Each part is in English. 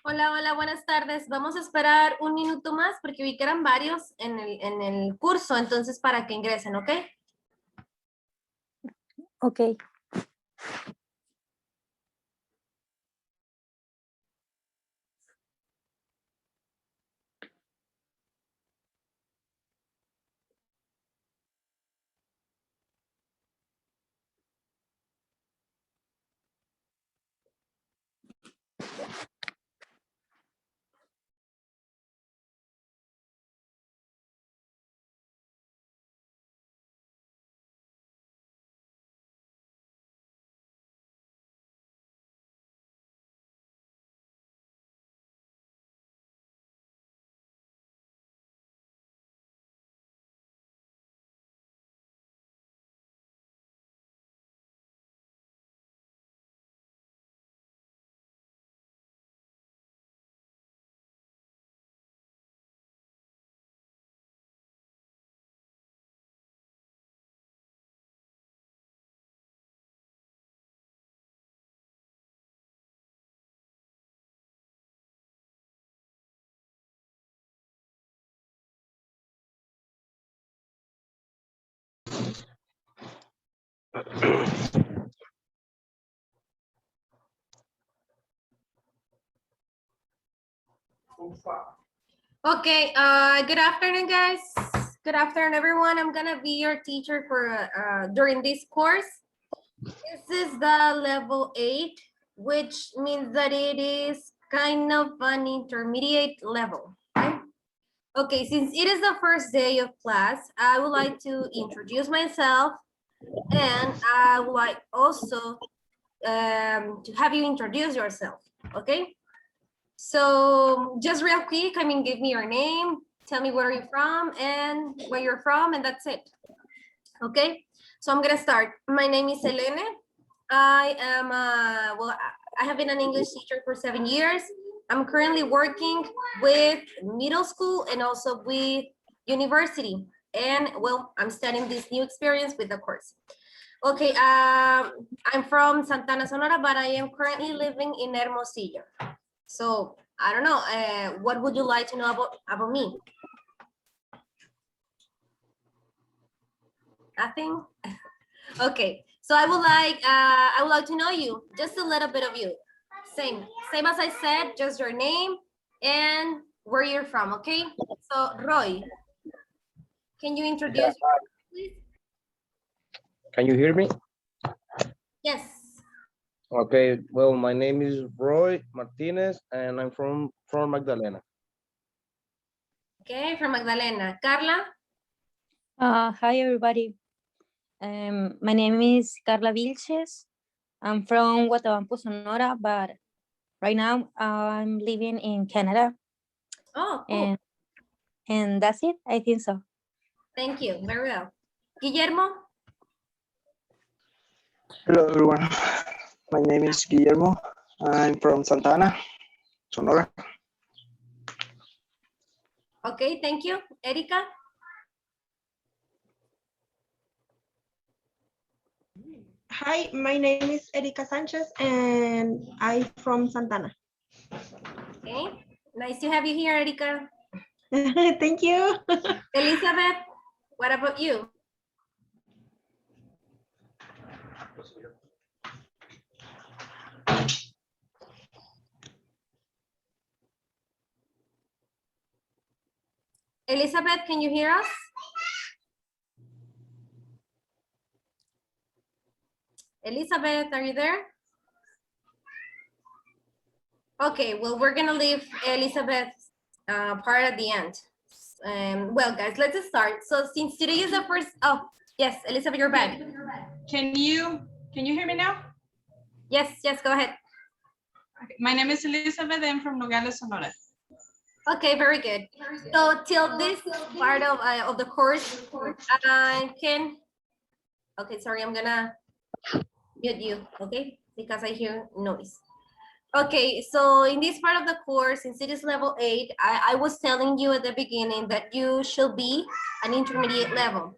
Hola, hola, buenas tardes. Vamos a esperar un minuto más porque vi que eran varios en el curso, entonces para que ingresen, ¿ok? Ok. Okay, good afternoon, guys. Good afternoon, everyone. I'm gonna be your teacher for during this course. This is the level 8, which means that it is kind of an intermediate level. Okay? Okay, since it is the first day of class, I would like to introduce myself, and I would like also to have you introduce yourself, okay? So just real quick, give me your name, tell me where you're from, and that's it, okay? So I'm gonna start. My name is Selene. I am, I have been an English teacher for 7 years. I'm currently working with middle school and also with university. And well, I'm studying this new experience with the course. Okay, I'm from Santana, Sonora, but I am currently living in Hermosillo. So I don't know, what would you like to know about me? Nothing? Okay, so I would like to know you, just a little bit of you. Same as I said, just your name and where you're from, okay? So Roy, can you introduce yourself, please? Can you hear me? Yes. Okay, well, my name is Roy Martinez and I'm from Magdalena. Okay, from Magdalena. Carla? Hi, everybody. My name is Carla Vilches. I'm from Guatabampo, Sonora, but right now I'm living in Canada. Oh, cool. And that's it. I think so. Thank you. Very well. Guillermo? Hello everyone, my name is Guillermo. I'm from Santana, Sonora. Okay, thank you. Erika? Hi, my name is Erika Sanchez and I'm from Santana. Okay, nice to have you here, Erika. Thank you. Elizabeth, what about you? Elizabeth, can you hear us? Elizabeth, are you there? Okay, well, we're gonna leave Elizabeth's part at the end. Well, guys, let's start. So since today is the first, oh, yes, Elizabeth, you're back. Can you hear me now? Yes, go ahead. Okay. My name is Elizabeth. I'm from Nogales, Sonora. Okay, very good. So till this part of the course, okay, sorry, I'm gonna mute you, okay? Because I hear noise. Okay, so in this part of the course, since it is level 8, I was telling you at the beginning that you should be an intermediate level.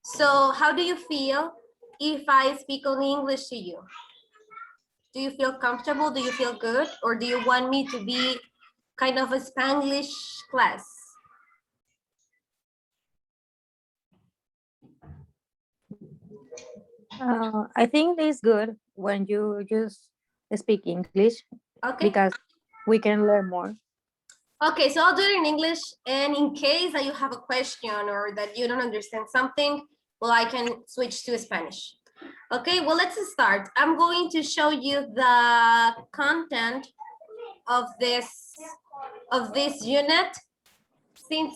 So how do you feel if I speak only English to you? Do you feel comfortable? Do you feel good? Or do you want me to be kind of a Spanglish class? I think it's good when you just speak English Okay. because we can learn more. Okay, so I'll do it in English. And in case that you have a question or that you don't understand something, well, I can switch to Spanish. Okay, well, let's start. I'm going to show you the content of this unit. Since,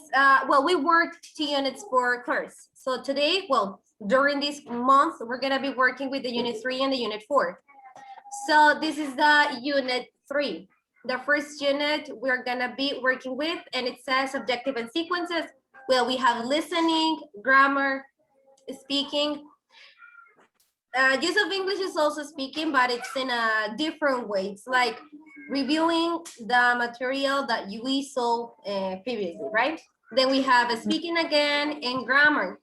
well, we worked 2 units per course. So today, well, during this month, we're gonna be working with the unit 3 and the unit 4. So this is the unit 3. The first unit we're gonna be working with, and it says objective and sequences. Well, we have listening, grammar, speaking. Use of English is also speaking, but it's in a different way. It's like reviewing the material that we saw previously, right? Then we have a speaking again and grammar.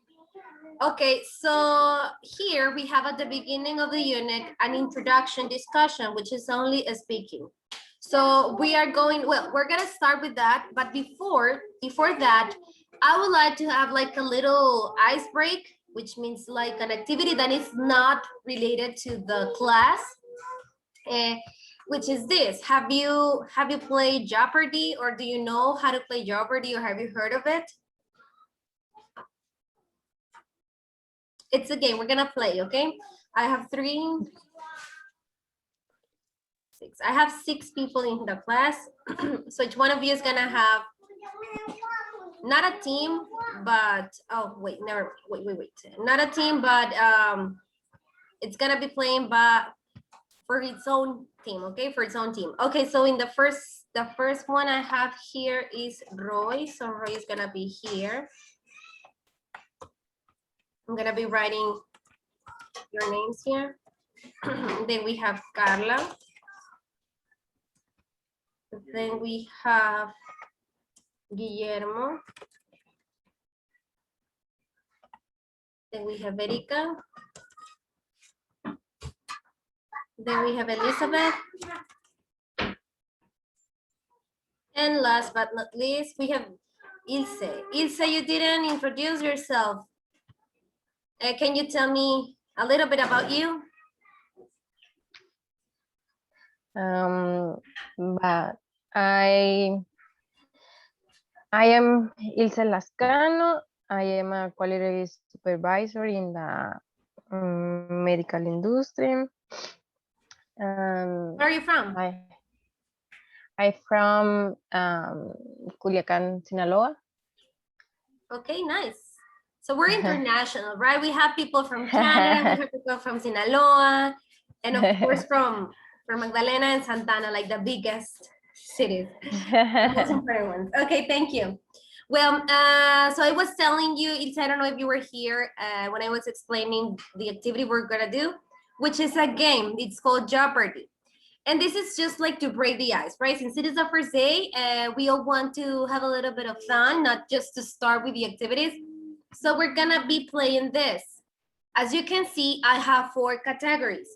Okay, so here we have at the beginning of the unit an introduction discussion, which is only a speaking. So we are going, well, we're gonna start with that, but before that, I would like to have like a little ice break, which means like an activity that is not related to the class, which is this. Have you played Jeopardy, or do you know how to play Jeopardy, or have you heard of it? It's a game we're gonna play, okay? I have 6 people in the class. So each one of you is gonna have not a team, but oh wait, never wait. Not a team, but it's gonna be playing but for its own team, okay? For its own team. Okay, so in the first one I have here is Roy. So Roy is gonna be here. I'm gonna be writing your names here. Then we have Carla. Then we have Guillermo. Then we have Erika. Then we have Elizabeth. And last but not least, we have Ilse. Ilse, you didn't introduce yourself. Can you tell me a little bit about you? But I am Ilse Lascano. I am a quality supervisor in the medical industry. Where are you from? I'm from Culiacan, Sinaloa. Okay, nice. So we're international, right? We have people from Canada, we have people from Sinaloa, and of course from Magdalena and Santana, like the biggest cities, the most important ones. Okay, thank you. Well, so I was telling you, Ilse, I don't know if you were here when I was explaining the activity we're gonna do, which is a game. It's called Jeopardy. And this is just like to break the ice, right? Since it is the first day, we all want to have a little bit of fun, not just to start with the activities. So we're gonna be playing this. As you can see, I have 4 categories.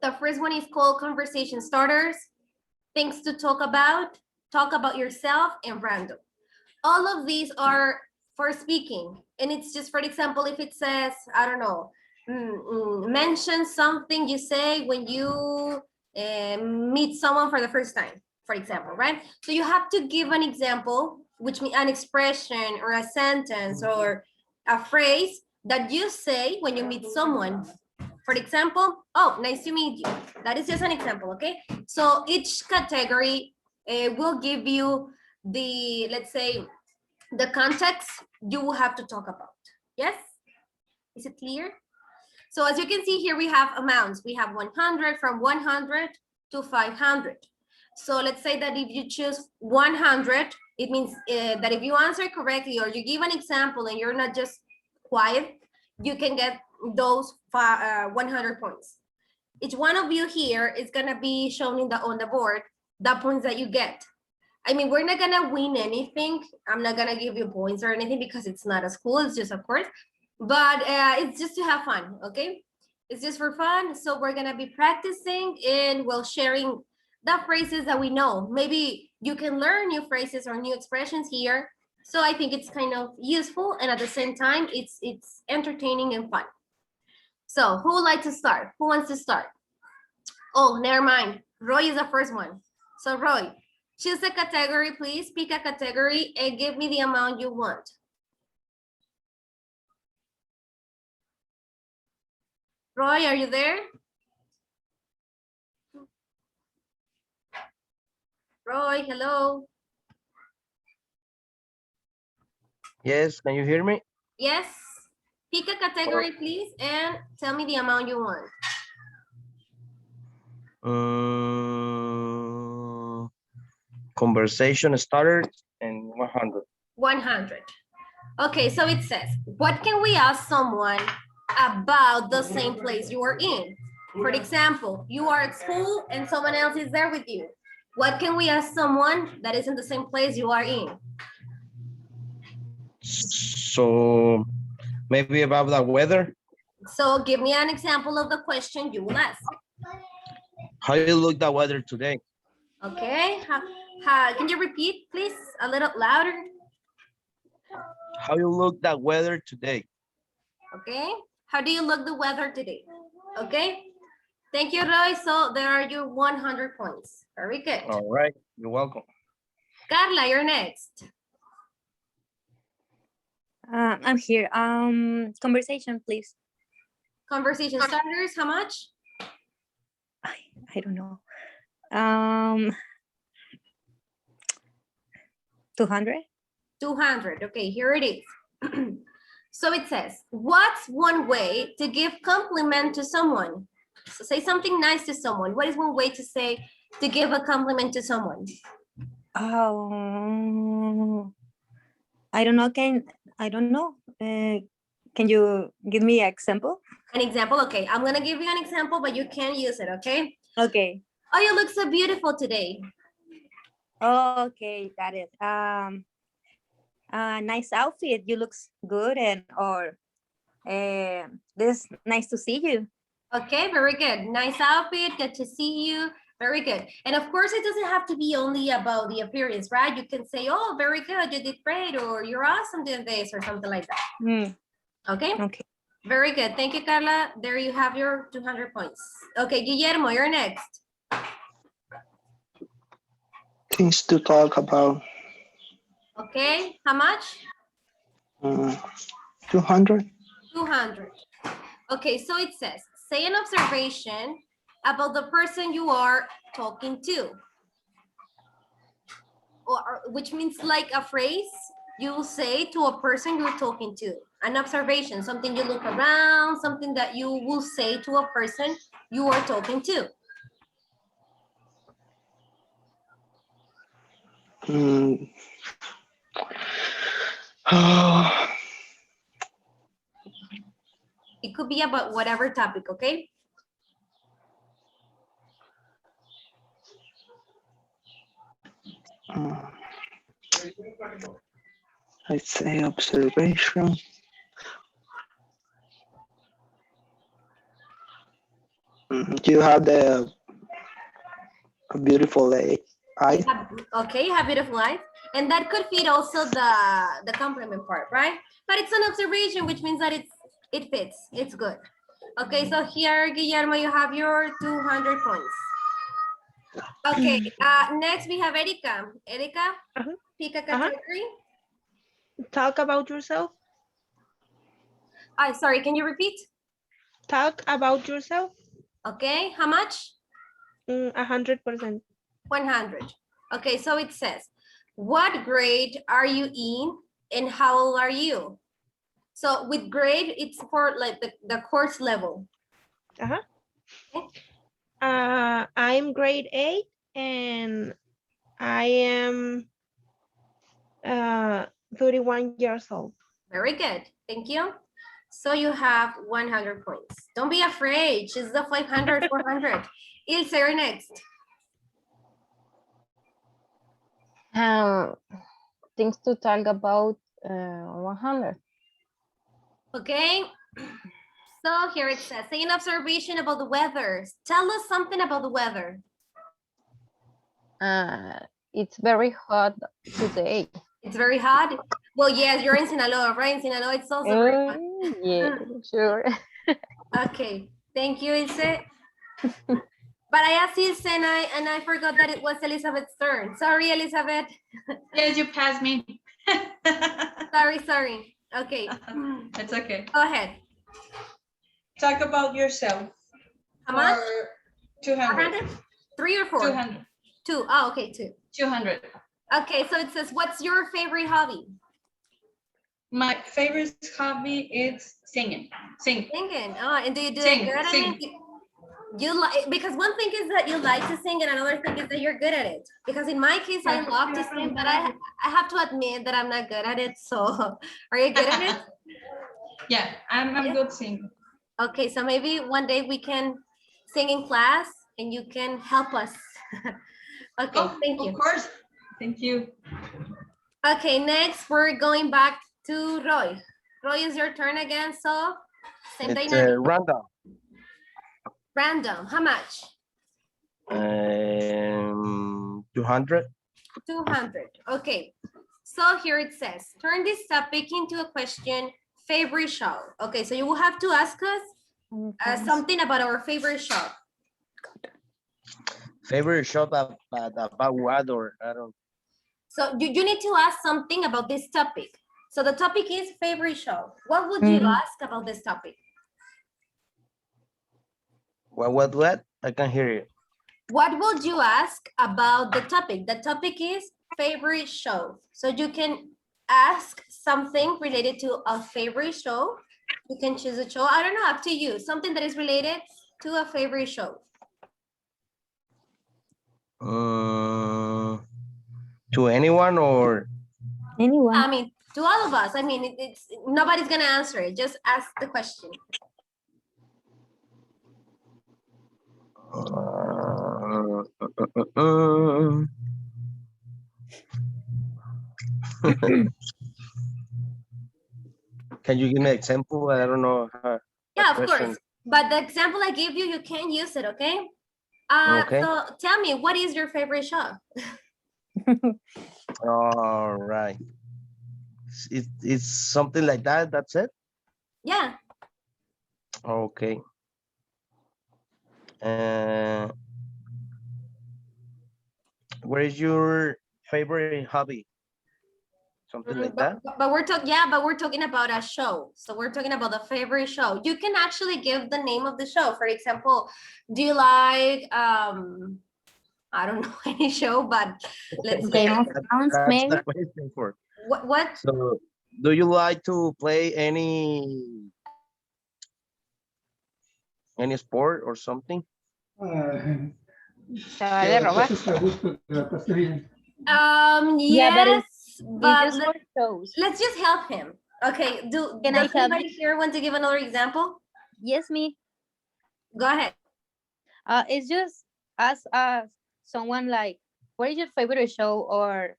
The first one is called conversation starters, things to talk about yourself, and random. All of these are for speaking. And it's just, for example, if it says, I don't know, mention something you say when you meet someone for the first time, for example, right? So you have to give an example, which means an expression or a sentence or a phrase that you say when you meet someone. For example, oh, nice to meet you. That is just an example, okay? So each category will give you the, let's say, the context you will have to talk about. Yes? Is it clear? So as you can see here, we have amounts. We have 100, from 100 to 500. So let's say that if you choose 100, it means that if you answer correctly or you give an example and you're not just quiet, you can get those 100 points. Each one of you here is gonna be shown on the board the points that you get. I mean, we're not gonna win anything. I'm not gonna give you points or anything because it's not a school, it's just a course. But it's just to have fun, okay? It's just for fun. So we're gonna be practicing and sharing the phrases that we know. Maybe You can learn new phrases or new expressions here. So I think it's kind of useful, and at the same time, it's entertaining and fun. So who would like to start? Who wants to start? Oh, never mind. Roy is the first one. So Roy, choose a category, please. Pick a category and give me the amount you want. Roy, are you there? Roy, hello. Yes, can you hear me? Yes. Pick a category, please, and tell me the amount you want. Conversation started and 100. 100. Okay, so it says, what can we ask someone about the same place you are in? For example, you are at school and someone else is there with you. What can we ask someone that is in the same place you are in? So maybe about the weather. So give me an example of the question you will ask. How you look the weather today? Okay, can you repeat, please, a little louder? How you look the weather today? Okay, how do you look the weather today? Okay, thank you, Roy. So there are your 100 points. Very good. All right, you're welcome. Carla, you're next. I'm here. Conversation, please. Conversation starters, how much? I don't know. 200. 200. Okay, here it is. So it says, what's one way to give compliment to someone? So say something nice to someone. What is one way to say to give a compliment to someone? Oh, I don't know. Can you give me an example? An example, okay. I'm gonna give you an example, but you can't use it, okay? Okay. Oh, you look so beautiful today. Okay, got it. Nice outfit. You looks good, this nice to see you. Okay, very good. Nice outfit, good to see you. Very good. And of course, it doesn't have to be only about the appearance, right? You can say, oh, very good, you did great, or you're awesome doing this, or something like that. Okay? Okay. Very good. Thank you, Carla. There you have your 200 points. Okay, Guillermo, you're next. Things to talk about. Okay, how much? 200. 200. Okay, so it says, say an observation about the person you are talking to. Or which means like a phrase you will say to a person you're talking to. An observation, something you look around, something that you will say to a person you are talking to. It could be about whatever topic, okay? I'd say observation. You have a beautiful eye. Okay, have beautiful eyes. And that could fit also the compliment part, right? But it's an observation, which means that it fits, it's good. Okay, so here, Guillermo, you have your 200 points. Okay, next we have Erika. Erika, pick a category. Talk about yourself. Sorry, can you repeat? Talk about yourself. Okay, how much? 100%. 100. Okay, so it says, what grade are you in and how old are you? So with grade, it's for like the course level. Okay. I'm grade 8 and I am 31 years old. Very good, thank you. So you have 100 points. Don't be afraid, she's the 500, 400. Ilse, you're next. Things to talk about 100. Okay, so here it says, say an observation about the weather. Tell us something about the weather. it's very hot today. It's very hot. Well, yes, you're in Sinaloa, right? In Sinaloa, it's also very hot. Yeah, sure. Okay, thank you, Ilse. But I asked Ilse and I forgot that it was Elizabeth's turn. Sorry, Elizabeth. Yes, you passed me. Sorry. Okay, It's okay. go ahead. Talk about yourself. How much? For 200. 400? 3 or 4? 200. 2. Oh, okay, 2. 200. Okay, so it says, what's your favorite hobby? My favorite hobby is singing. Sing. Singing. Oh, and do you do Sing, it good at sing. it? You like, because one thing is that you like to sing and another thing is that you're good at it. Because in my case, I love to sing, but I have to admit that I'm not good at it. So are you good at it? Yeah, I'm Yeah. good singer. Okay, so maybe one day we can sing in class and you can help us. Okay, Oh, thank you. Of course. Thank you. Okay, next we're going back to Roy. Roy, is your turn again, so same It's dynamic. random. Random, how much? 200. 200, okay. So here it says, turn this topic into a question, favorite show. Okay, so you will have to ask us something about our favorite show. Favorite shop about what, or I don't. So you need to ask something about this topic. So the topic is favorite show. What would you ask about this topic? What? I can hear you. What would you ask about the topic? The topic is favorite show. So you can ask something related to a favorite show. You can choose a show. I don't know, up to you. Something that is related to a favorite show. To anyone or? Anyone? I mean, to all of us. I mean, it's nobody's gonna answer it. Just ask the question. Can you give me an example? I don't know. Yeah, of course. But the example I give you, you can use it, okay? Okay. So tell me, what is your favorite show? All right. It's something like that. That's it. Yeah. Okay. What is your favorite hobby? Something like that. But we're talking, yeah, but we're talking about a show. So we're talking about the favorite show. You can actually give the name of the show. For example, do you like I don't know any show, but let's say Game of Thrones, That's maybe? the question for. what So, do you like to play any sport or something? Se vale robar. Yeah, but yes, but It's just for shows. let's just help him. Okay, Can I does help anybody here want to give another example? Yes, me. Go ahead. It's just ask someone like, what is your favorite show or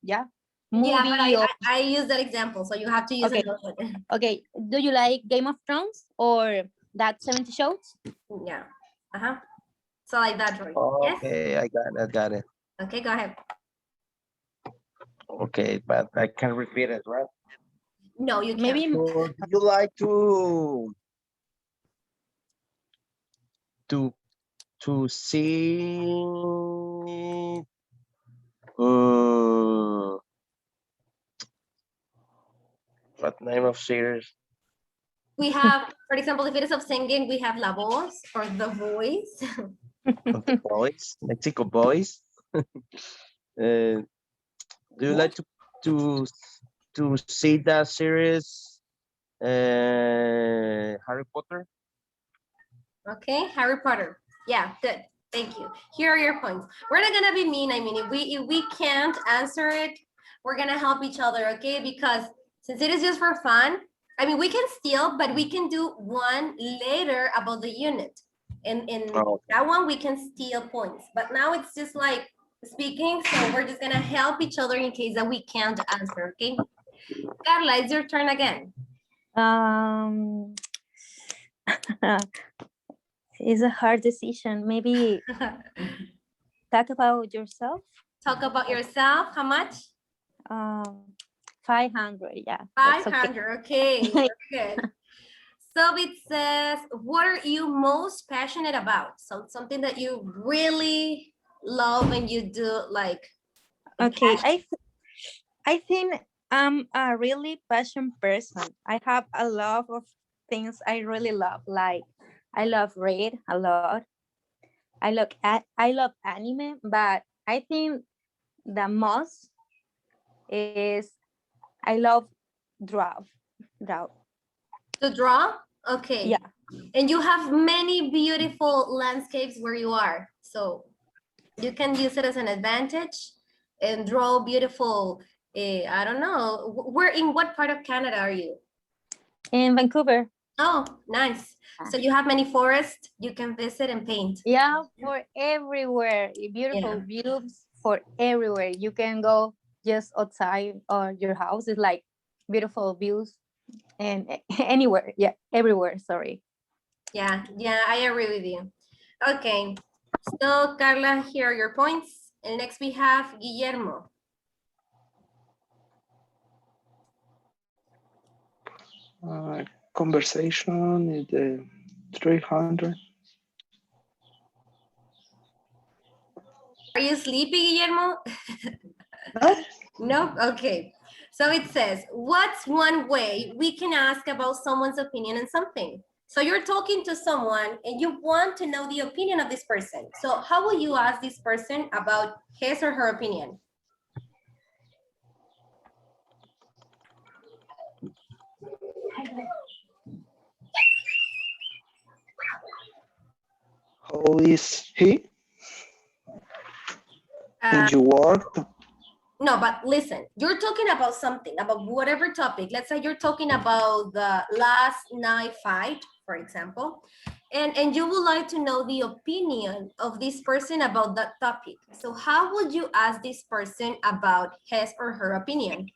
movie? Yeah, but or, I use that example, so you have to use Okay. another one. okay, do you like Game of Thrones or that 70 shows? Yeah. Uh-huh. So like that, Roy. Yes? Okay, I got it. Okay, go ahead. Okay, but I can repeat it, right? No, you can't. Maybe So, do you like to see what name of series? We have, for example, if it is of singing, we have La Voz or The Voice. The Boys, Mexico Boys. Do you like to see that series? Harry Potter. Okay, Harry Potter. Yeah, good. Thank you. Here are your points. We're not gonna be mean. I mean, if we can't answer it, we're gonna help each other, okay? Because since it is just for fun, I mean, we can steal, but we can do one later about the unit. In Oh. that one, we can steal points. But now it's just like speaking, so we're just gonna help each other in case that we can't answer, okay? Carla, it's your turn again. It's a hard decision. Maybe talk about yourself. Talk about yourself. How much? 500, yeah. That's okay. 500. Okay, very good. So it says, what are you most passionate about? So something that you really love and you do like. Okay, I think I'm a really passionate person. I have a lot of things I really love. Like I love read a lot. I love anime, but I think the most is I love draw. Draw. To draw? Okay. Yeah. And you have many beautiful landscapes where you are. So you can use it as an advantage and draw beautiful, I don't know, where in what part of Canada are you? In Vancouver. Oh, nice. So you have many forests you can visit and paint. Yeah, for everywhere. Beautiful views for everywhere. You can go just outside or your house is like beautiful views and anywhere. Yeah, everywhere. Sorry. Yeah, I agree with you. Okay, so Carla, here are your points. And next we have Guillermo. Conversation is the 300. Are you sleepy, Guillermo? No? No? Okay. So it says, what's one way we can ask about someone's opinion on something? So you're talking to someone and you want to know the opinion of this person. So how will you ask this person about his or her opinion? How is he? In your work? No, but listen, you're talking about something, about whatever topic. Let's say you're talking about the last night fight, for example, and you would like to know the opinion of this person about that topic. So how would you ask this person about his or her opinion?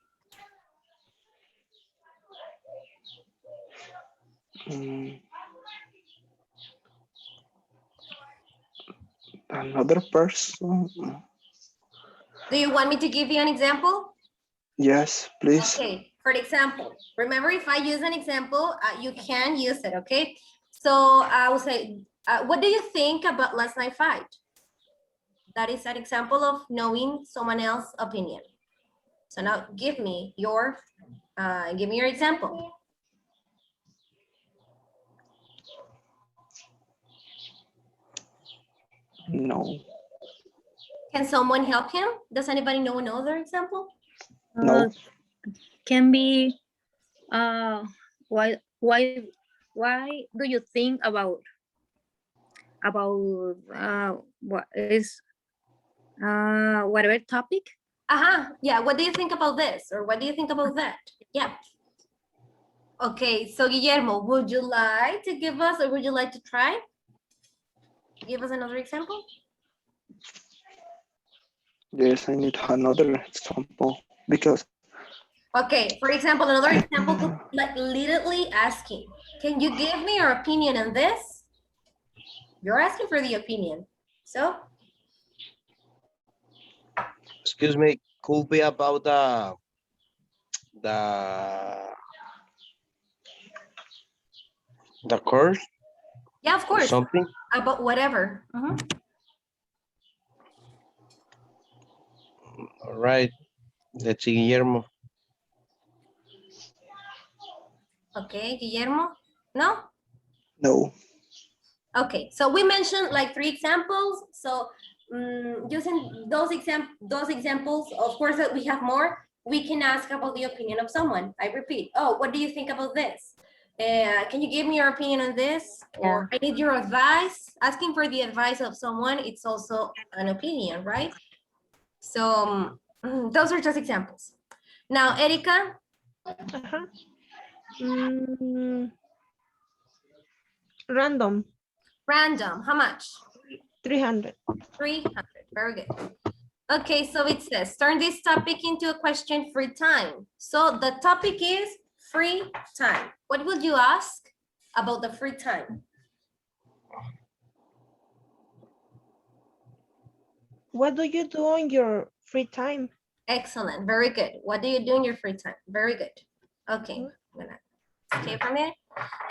Another person? Do you want me to give you an example? Yes, please. Okay, for example, remember if I use an example, you can use it, okay? So I will say, what do you think about last night fight? That is an example of knowing someone else's opinion. So now give me your example. No. Can someone help him? Does anybody know another example? No. Can be why do you think about what is whatever topic? Yeah, what do you think about this? Or what do you think about that? Yeah. Okay, so Guillermo, would you like to give us, or would you like to try? Give us another example. Yes, I need another example because. Okay, for example, another example could be like literally asking, can you give me your opinion on this? You're asking for the opinion. So? Excuse me, could be about the course? Yeah, of course. Something? About whatever. All right. Let's see, Guillermo. Okay, Guillermo? No? No. Okay, so we mentioned like 3 examples. So using those examples, of course that we have more, we can ask about the opinion of someone. I repeat, oh, what do you think about this? Can you give me your opinion on this? Or I need your advice. Asking for the advice of someone, it's also an opinion, right? So those are just examples. Now, Erika. Random. Random, how much? 300. 300, very good. Okay, so it says, turn this topic into a question, free time. So the topic is free time. What would you ask about the free time? What do you do on your free time. Excellent. Very good. What do you do in your free time? Very good. Okay. I'm gonna escape from it.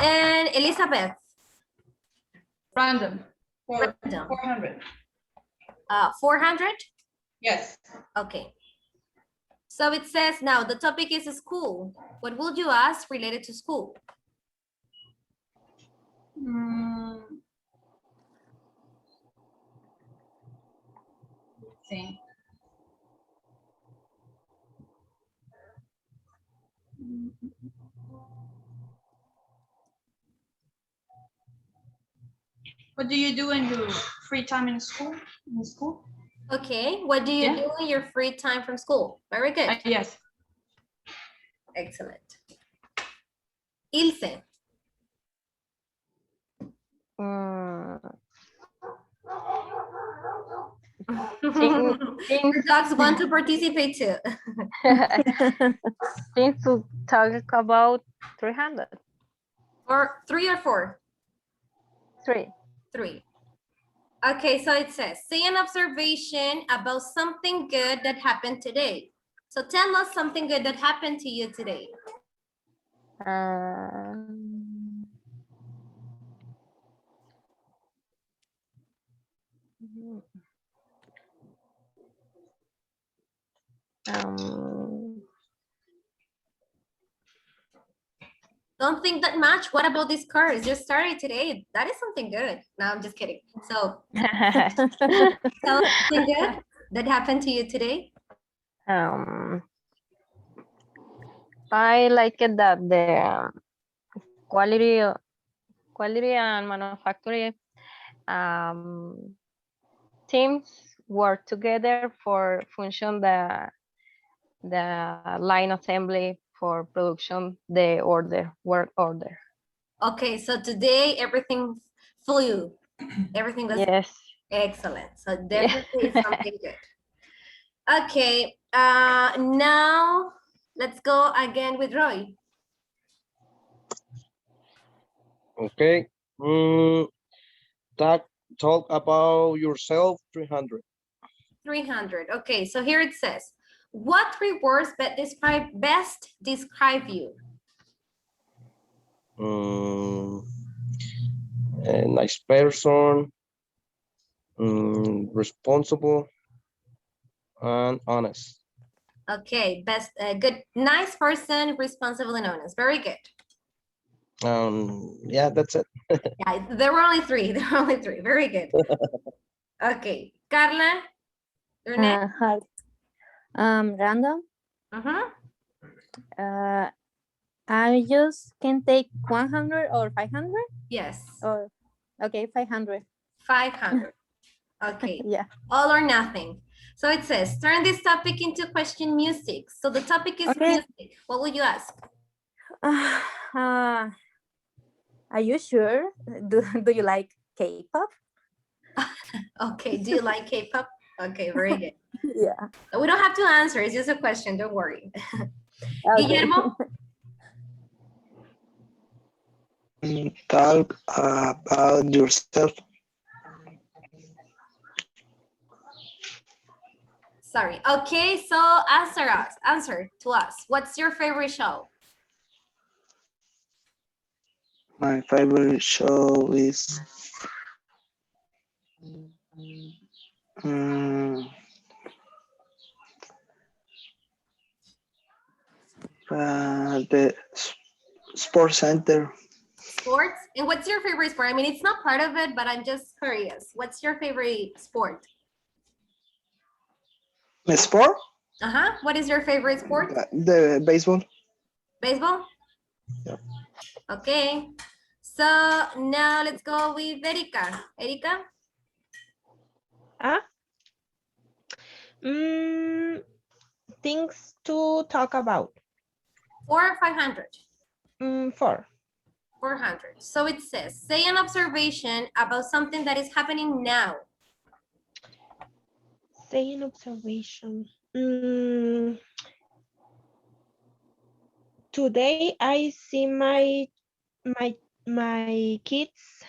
And Elizabeth. Random. Random. 400. 400? Yes. Okay. So it says now the topic is school. What would you ask related to school? Let's see. What do you do in your free time in school? Okay. What do you Yeah. do in your free time from school? Very good. Yes. Excellent. Ilse. Mm, Your dogs want to participate too. Things to talk about 300. Or 3 or 4? 3. 3. Okay, so it says, say an observation about something good that happened today. So tell us something good that happened to you today. Don't think that much. What about this car? It just started today. That is something good. No, I'm just kidding. So tell us something good that happened to you today. I like it that the quality and manufacturing teams work together for function the line assembly for production the work order. Okay, so today everything flew. Everything was Yes. excellent. So definitely something good. Okay, now let's go again with Roy. Okay. Talk about yourself, 300. 300. Okay, so here it says, what 3 words best describe you? A nice person, responsible, and honest. Okay, best, good, nice person, responsible and honest. Very good. Yeah, that's it. Yeah, there were only 3. There were only 3. Very good. Okay, Carla, your next. Hi. Random. Uh-huh. I just can take 100 or 500? Yes. Or okay, 500. 500. Okay. Yeah. All or nothing. So it says, turn this topic into question music. So the topic is Okay. music. What would you ask? Are you sure? Do you like K-pop? Okay, do you like K-pop? Okay, very good. Yeah. We don't have to answer, it's just a question, don't worry. Okay. Guillermo? Talk about yourself. Sorry. Okay, so answer to us. What's your favorite show? My favorite show is the Sports Center. Sports? And what's your favorite sport? I mean, it's not part of it, but I'm just curious. What's your favorite sport? The sport? Uh-huh. What is your favorite sport? The baseball. Baseball? Yep. Okay. So now let's go with Erika. Erika? Things to talk about. 4 or 500? 4. 400. So it says, say an observation about something that is happening now. Say an observation. Today I see my kids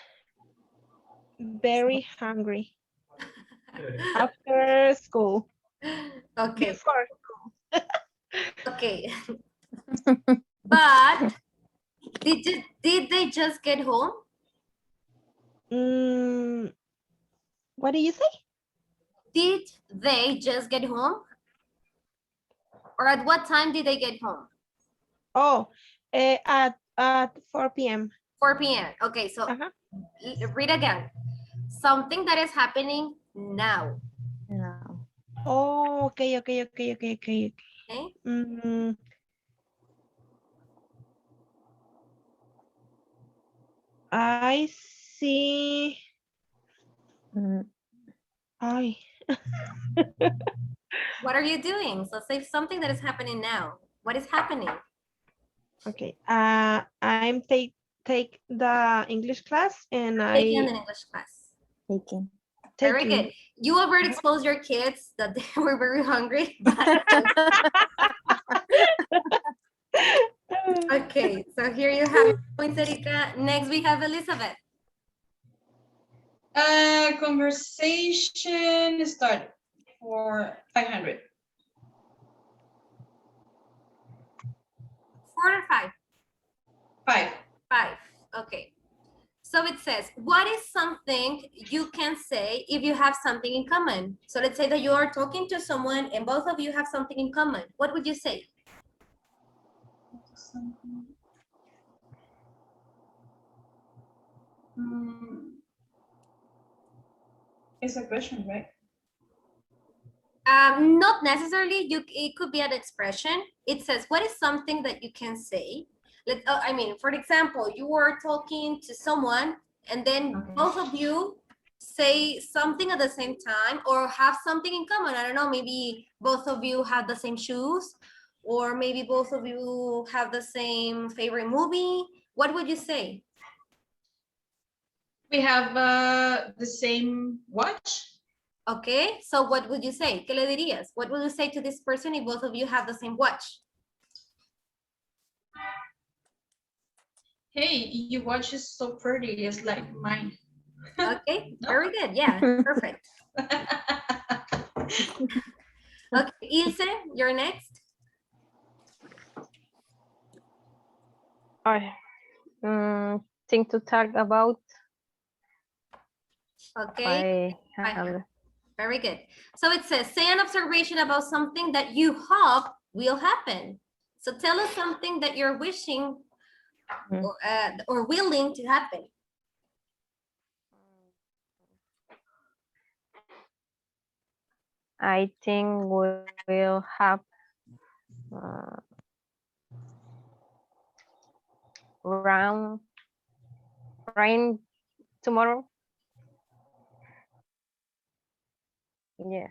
very hungry after school. Okay, Before. okay. But did they just get home? What do you say? Did they just get home? Or at what time did they get home? Oh, at 4 p.m. 4 p.m. Okay, so Uh-huh. read again. Something that is happening now. No. Oh, okay. Okay. I see. Mm, I What are you doing? So say something that is happening now. What is happening? okay. I'm take the English class and Taking an I English class. taking. Very taking. good. You already exposed your kids that they were very hungry. But okay, so here you have your points, Erika. Next we have Elizabeth. Conversation start for 500. 4 or 5? 5. 5. Okay. So it says, what is something you can say if you have something in common? So let's say that you are talking to someone and both of you have something in common. What would you say? It's a question, right? Not necessarily. It could be an expression. It says, what is something that you can say? I mean, for example, you are talking to someone and then both of you say something at the same time or have something in common. I don't know, maybe both of you have the same shoes or maybe both of you have the same favorite movie. What would you say? We have the same watch. Okay, so what would you say? ¿Qué le dirías? What would you say to this person if both of you have the same watch? Hey, your watch is so pretty. It's like mine. Okay, very good. Yeah, perfect. Okay, Ilse, you're next. I think to talk about Okay, 500. very good. So it says, say an observation about something that you hope will happen. So tell us something that you're wishing or willing to happen. I think we will have rain tomorrow. Yes.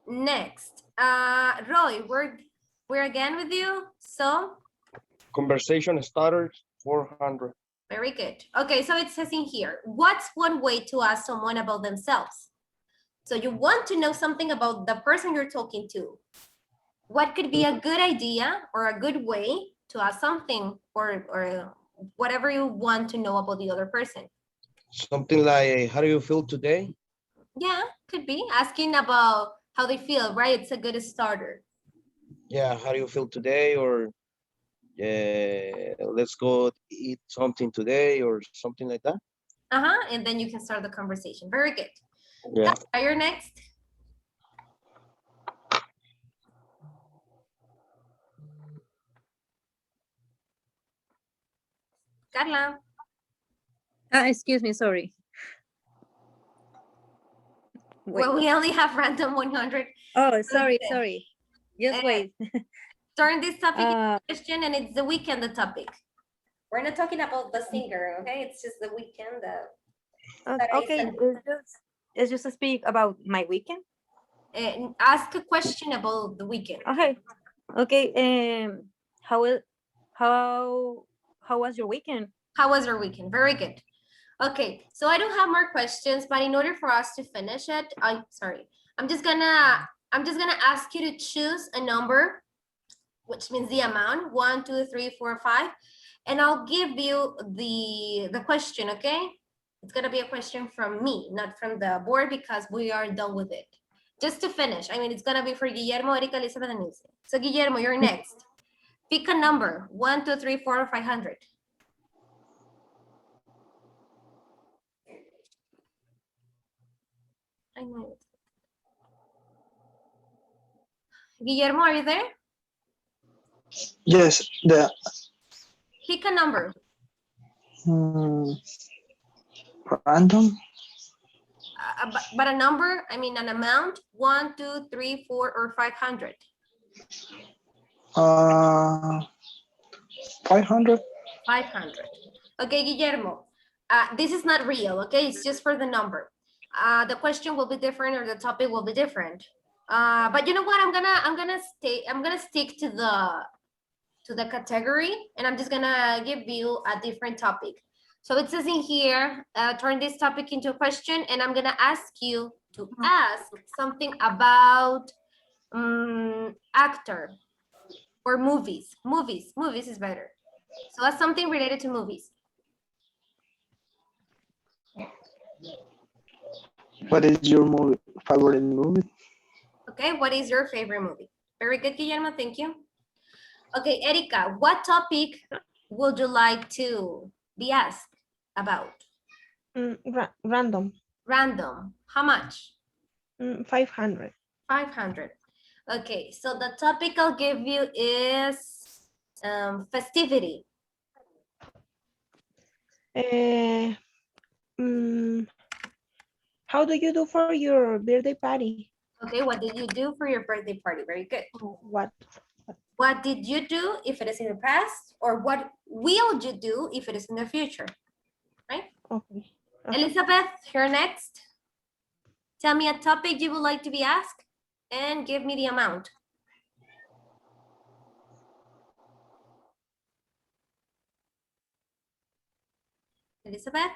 Next, Roy, we're again with you. So Conversation started 400. very good. Okay, so it says in here, what's one way to ask someone about themselves? So you want to know something about the person you're talking to. What could be a good idea or a good way to ask something or whatever you want to know about the other person? Something like, how do you feel today? Yeah, could be asking about how they feel, right? It's a good starter. Yeah, how do you feel today? Or let's go eat something today or something like that. And then you can start the conversation. Very good. Yeah. You're next. Carla. Excuse me, sorry. Wait. Well, we only have random 100. Oh, sorry. Just wait. During this topic question, and it's the weekend, the topic. We're not talking about the singer, okay? It's just the weekend. Okay, it's just to speak about my weekend. Ask a question about the weekend. Okay. How was your weekend? How was your weekend? Very good. Okay, so I don't have more questions, but in order for us to finish it, I'm just gonna ask you to choose a number, which means the amount, 1, 2, 3, 4, 5, and I'll give you the question, okay? It's gonna be a question from me, not from the board, because we are done with it. Just to finish, I mean, it's gonna be for Guillermo, Erika, Elizabeth, and Ilse. So Guillermo, you're next. Pick a number, 1, 2, 3, 4, or 500. I know it. Guillermo, are you there? Yes, Pick a number. random. But a number, I mean an amount, 1, 2, 3, 4, or 500. 500. 500. Okay, Guillermo, this is not real, okay? It's just for the number. The question will be different or the topic will be different. But you know what? I'm gonna stick to the category, and I'm just gonna give you a different topic. So it says in here, turn this topic into a question, and I'm gonna ask you to ask something about actor or movies. Movies is better. So that's something related to movies. What is your favorite movie? Okay, what is your favorite movie? Very good, Guillermo, thank you. Okay, Erika, what topic would you like to be asked about? Random. Random, how much? 500. 500. Okay, so the topic I'll give you is festivity. How do you do for your birthday party? Okay, what did you do for your birthday party? Very good. What? What did you do if it is in the past, or what will you do if it is in the future, right? Okay. Elizabeth, you're next. Tell me a topic you would like to be asked and give me the amount. Elizabeth?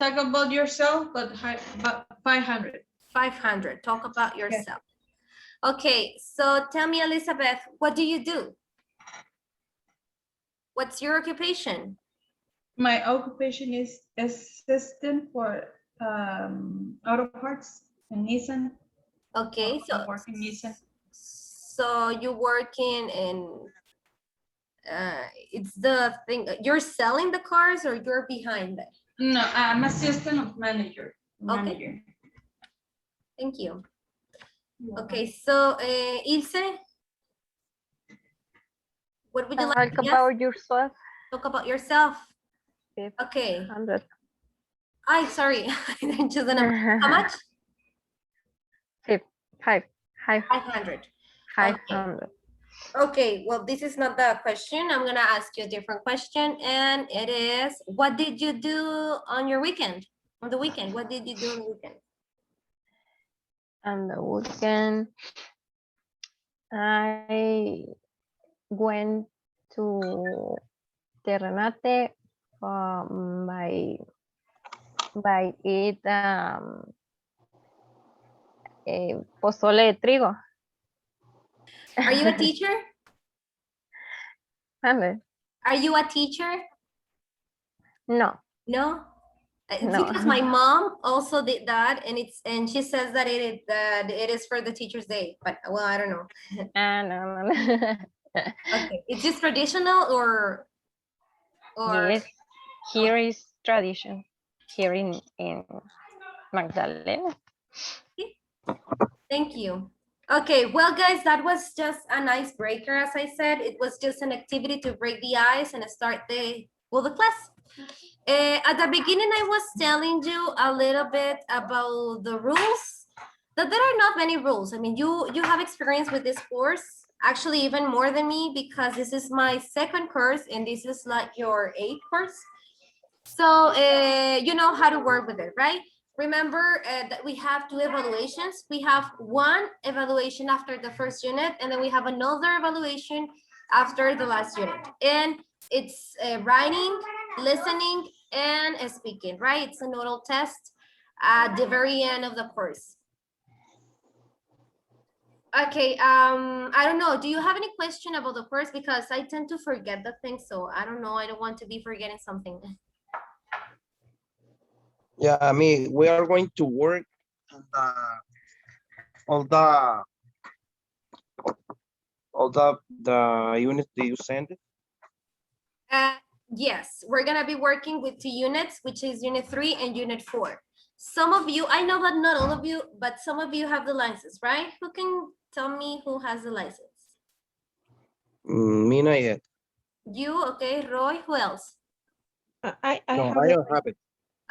Talk about yourself, but 500. 500, talk about yourself. Okay, so tell me, Elizabeth, what do you do? What's your occupation? My occupation is assistant for auto parts and Nissan. Okay, I work in Nissan. so you work in it's the thing, you're selling the cars or you're behind it? No, I'm assistant of manager. Okay. Thank you. Okay, so Ilse, what would you like Talk to about yourself. talk about yourself? Yes. Okay. 100. I sorry, I didn't choose the number. How much? 500. 500. Okay, well, this is not the question. I'm gonna ask you a different question, and it is, what did you do on your weekend? On the weekend, what did you do on the weekend? On the weekend, I went to Terrenate by eat pozole de trigo. Are you a teacher? Ande. Are you a teacher? No. No? It's No. because my mom also did that, and she says that it is for the Teacher's Day, but well, I don't know. No. Okay, is this traditional or Yes, here is tradition. Here in Magdalena. Thank you. Okay, well, guys, that was just an icebreaker. As I said, it was just an activity to break the ice and start the class. At the beginning, I was telling you a little bit about the rules. That there are not many rules. I mean, you have experience with this course, actually even more than me, because this is my second course and this is like your 8th course. So you know how to work with it, right? Remember that we have 2 evaluations. We have one evaluation after the first unit, and then we have another evaluation after the last unit. And it's writing, listening, and speaking, right? It's an oral test at the very end of the course. Okay, I don't know. Do you have any question about the course? Because I tend to forget the things, so I don't know. I don't want to be forgetting something. Yeah, I mean, we are going to work on all the the units that you sent. Uh, yes, we're gonna be working with 2 units, which is unit 3 and unit 4. Some of you, I know that not all of you, but some of you have the license, right? Who can tell me who has the license? Me not yet. You, okay, Roy, who else? I No, have I it. don't have it.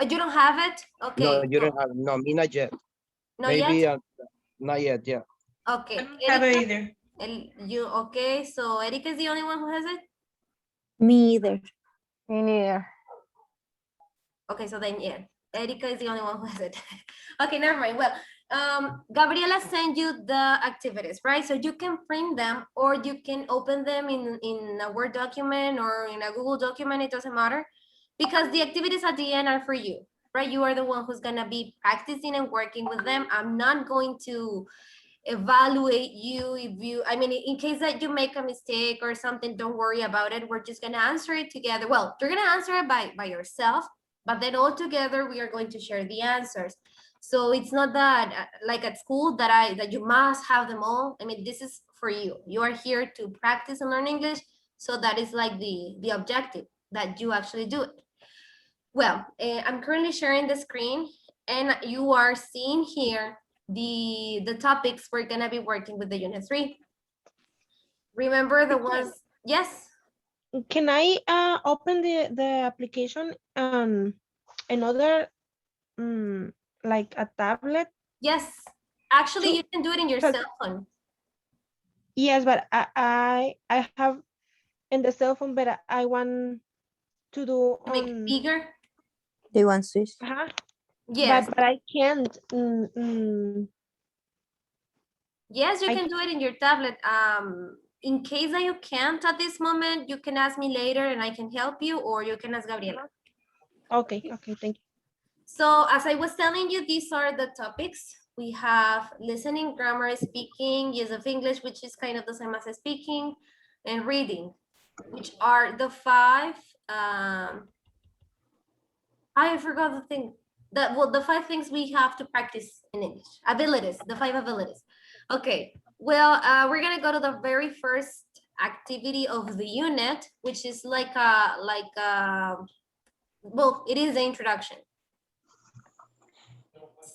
You don't have it? No, Okay, you don't have. No, me not yet. not Maybe yet? not yet. Yeah. Okay, I don't have it either. you, okay, so Erika is the only one who has it? Me either. Me neither. Okay, so then yeah, Erika is the only one who has it. Okay, never mind. Well, Gabriela sent you the activities, right? So you can print them or you can open them in a Word document or in a Google document, it doesn't matter. Because the activities at the end are for you, right? You are the one who's gonna be practicing and working with them. I'm not going to evaluate you if you, I mean, in case that you make a mistake or something, don't worry about it. We're just gonna answer it together. Well, you're gonna answer it by yourself, but then all together we are going to share the answers. So it's not that like at school that you must have them all. I mean, this is for you. You are here to practice and learn English. So that is like the objective, that you actually do it. Well, I'm currently sharing the screen and you are seeing here the topics we're gonna be working with the unit 3. Remember the ones, yes? Can I open the application on another like a tablet? Yes. Actually, So- you can do it in your but- cell phone. Yes, but I have in the cell phone, but I want to do To make it on. bigger. They want Swiss. Yes. But I can't. Yes, you I can do it in your tablet. In case that you can't at this moment, you can ask me later and I can help you, or you can ask Gabriela. Okay, thank you. So as I was telling you, these are the topics. We have listening, grammar, speaking, use of English, which is kind of the same as speaking, and reading, which are the 5, I forgot the thing, the 5 things we have to practice in English. Abilities, the 5 abilities. Okay, well, we're gonna go to the very first activity of the unit, which is well, it is the introduction.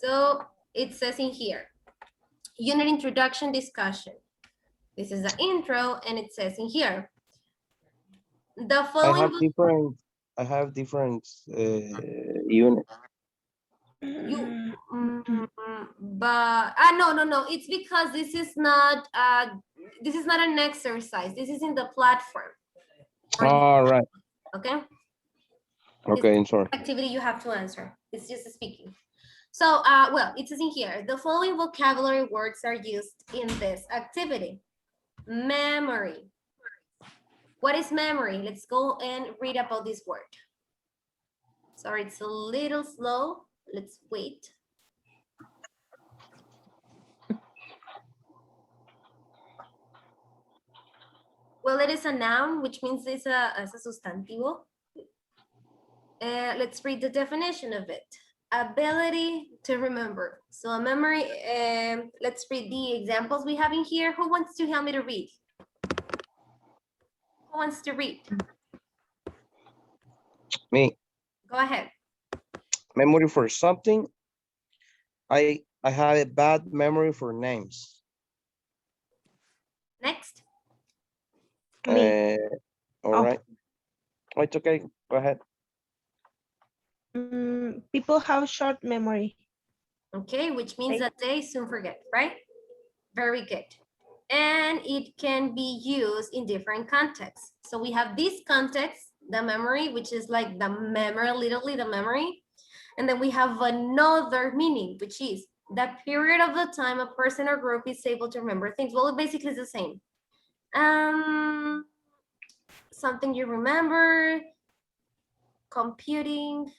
So it says in here, unit introduction discussion. This is the intro and it says in here, the following. I have different units. But no, it's because this is not an exercise. This is in the platform. All right. Okay. Okay, I'm sorry. Activity you have to answer. It's just speaking. So, well, it says in here, the following vocabulary words are used in this activity. Memory. What is memory? Let's go and read about this word. Sorry, it's a little slow. Let's wait. Well, it is a noun, which means it's a sustantivo. Let's read the definition of it. Ability to remember. So a memory, let's read the examples we have in here. Who wants to help me to read? Who wants to read? Me. Go ahead. Memory for something. I have a bad memory for names. Next. All right. Oh, it's okay. Go ahead. People have short memory. Okay, which means that they soon forget, right? Very good. And it can be used in different contexts. So we have this context, the memory, which is like the memory, literally the memory. And then we have another meaning, which is the period of the time a person or group is able to remember things. Well, it basically is the same. Something you remember, computing.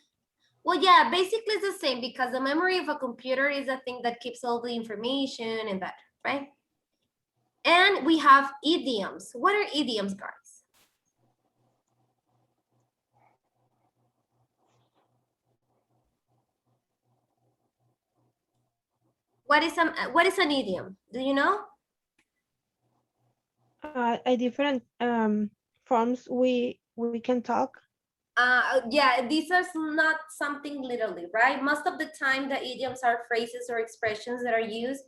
Well, yeah, basically it's the same because the memory of a computer is a thing that keeps all the information and that, right? And we have idioms. What are idioms, guys? What is an idiom? Do you know? A different forms we can talk. Yeah, these are not something literally, right? Most of the time, the idioms are phrases or expressions that are used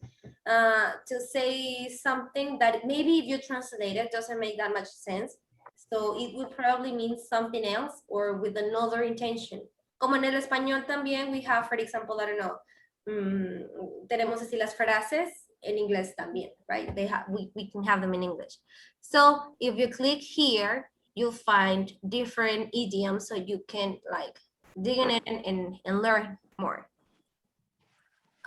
to say something that maybe if you translate it doesn't make that much sense. So it would probably mean something else or with another intention. Como en el español también, we have, for example, I don't know, tenemos así las frases en inglés también, right? We can have them in English. So if you click here, you'll find different idioms so you can like dig in it and learn more.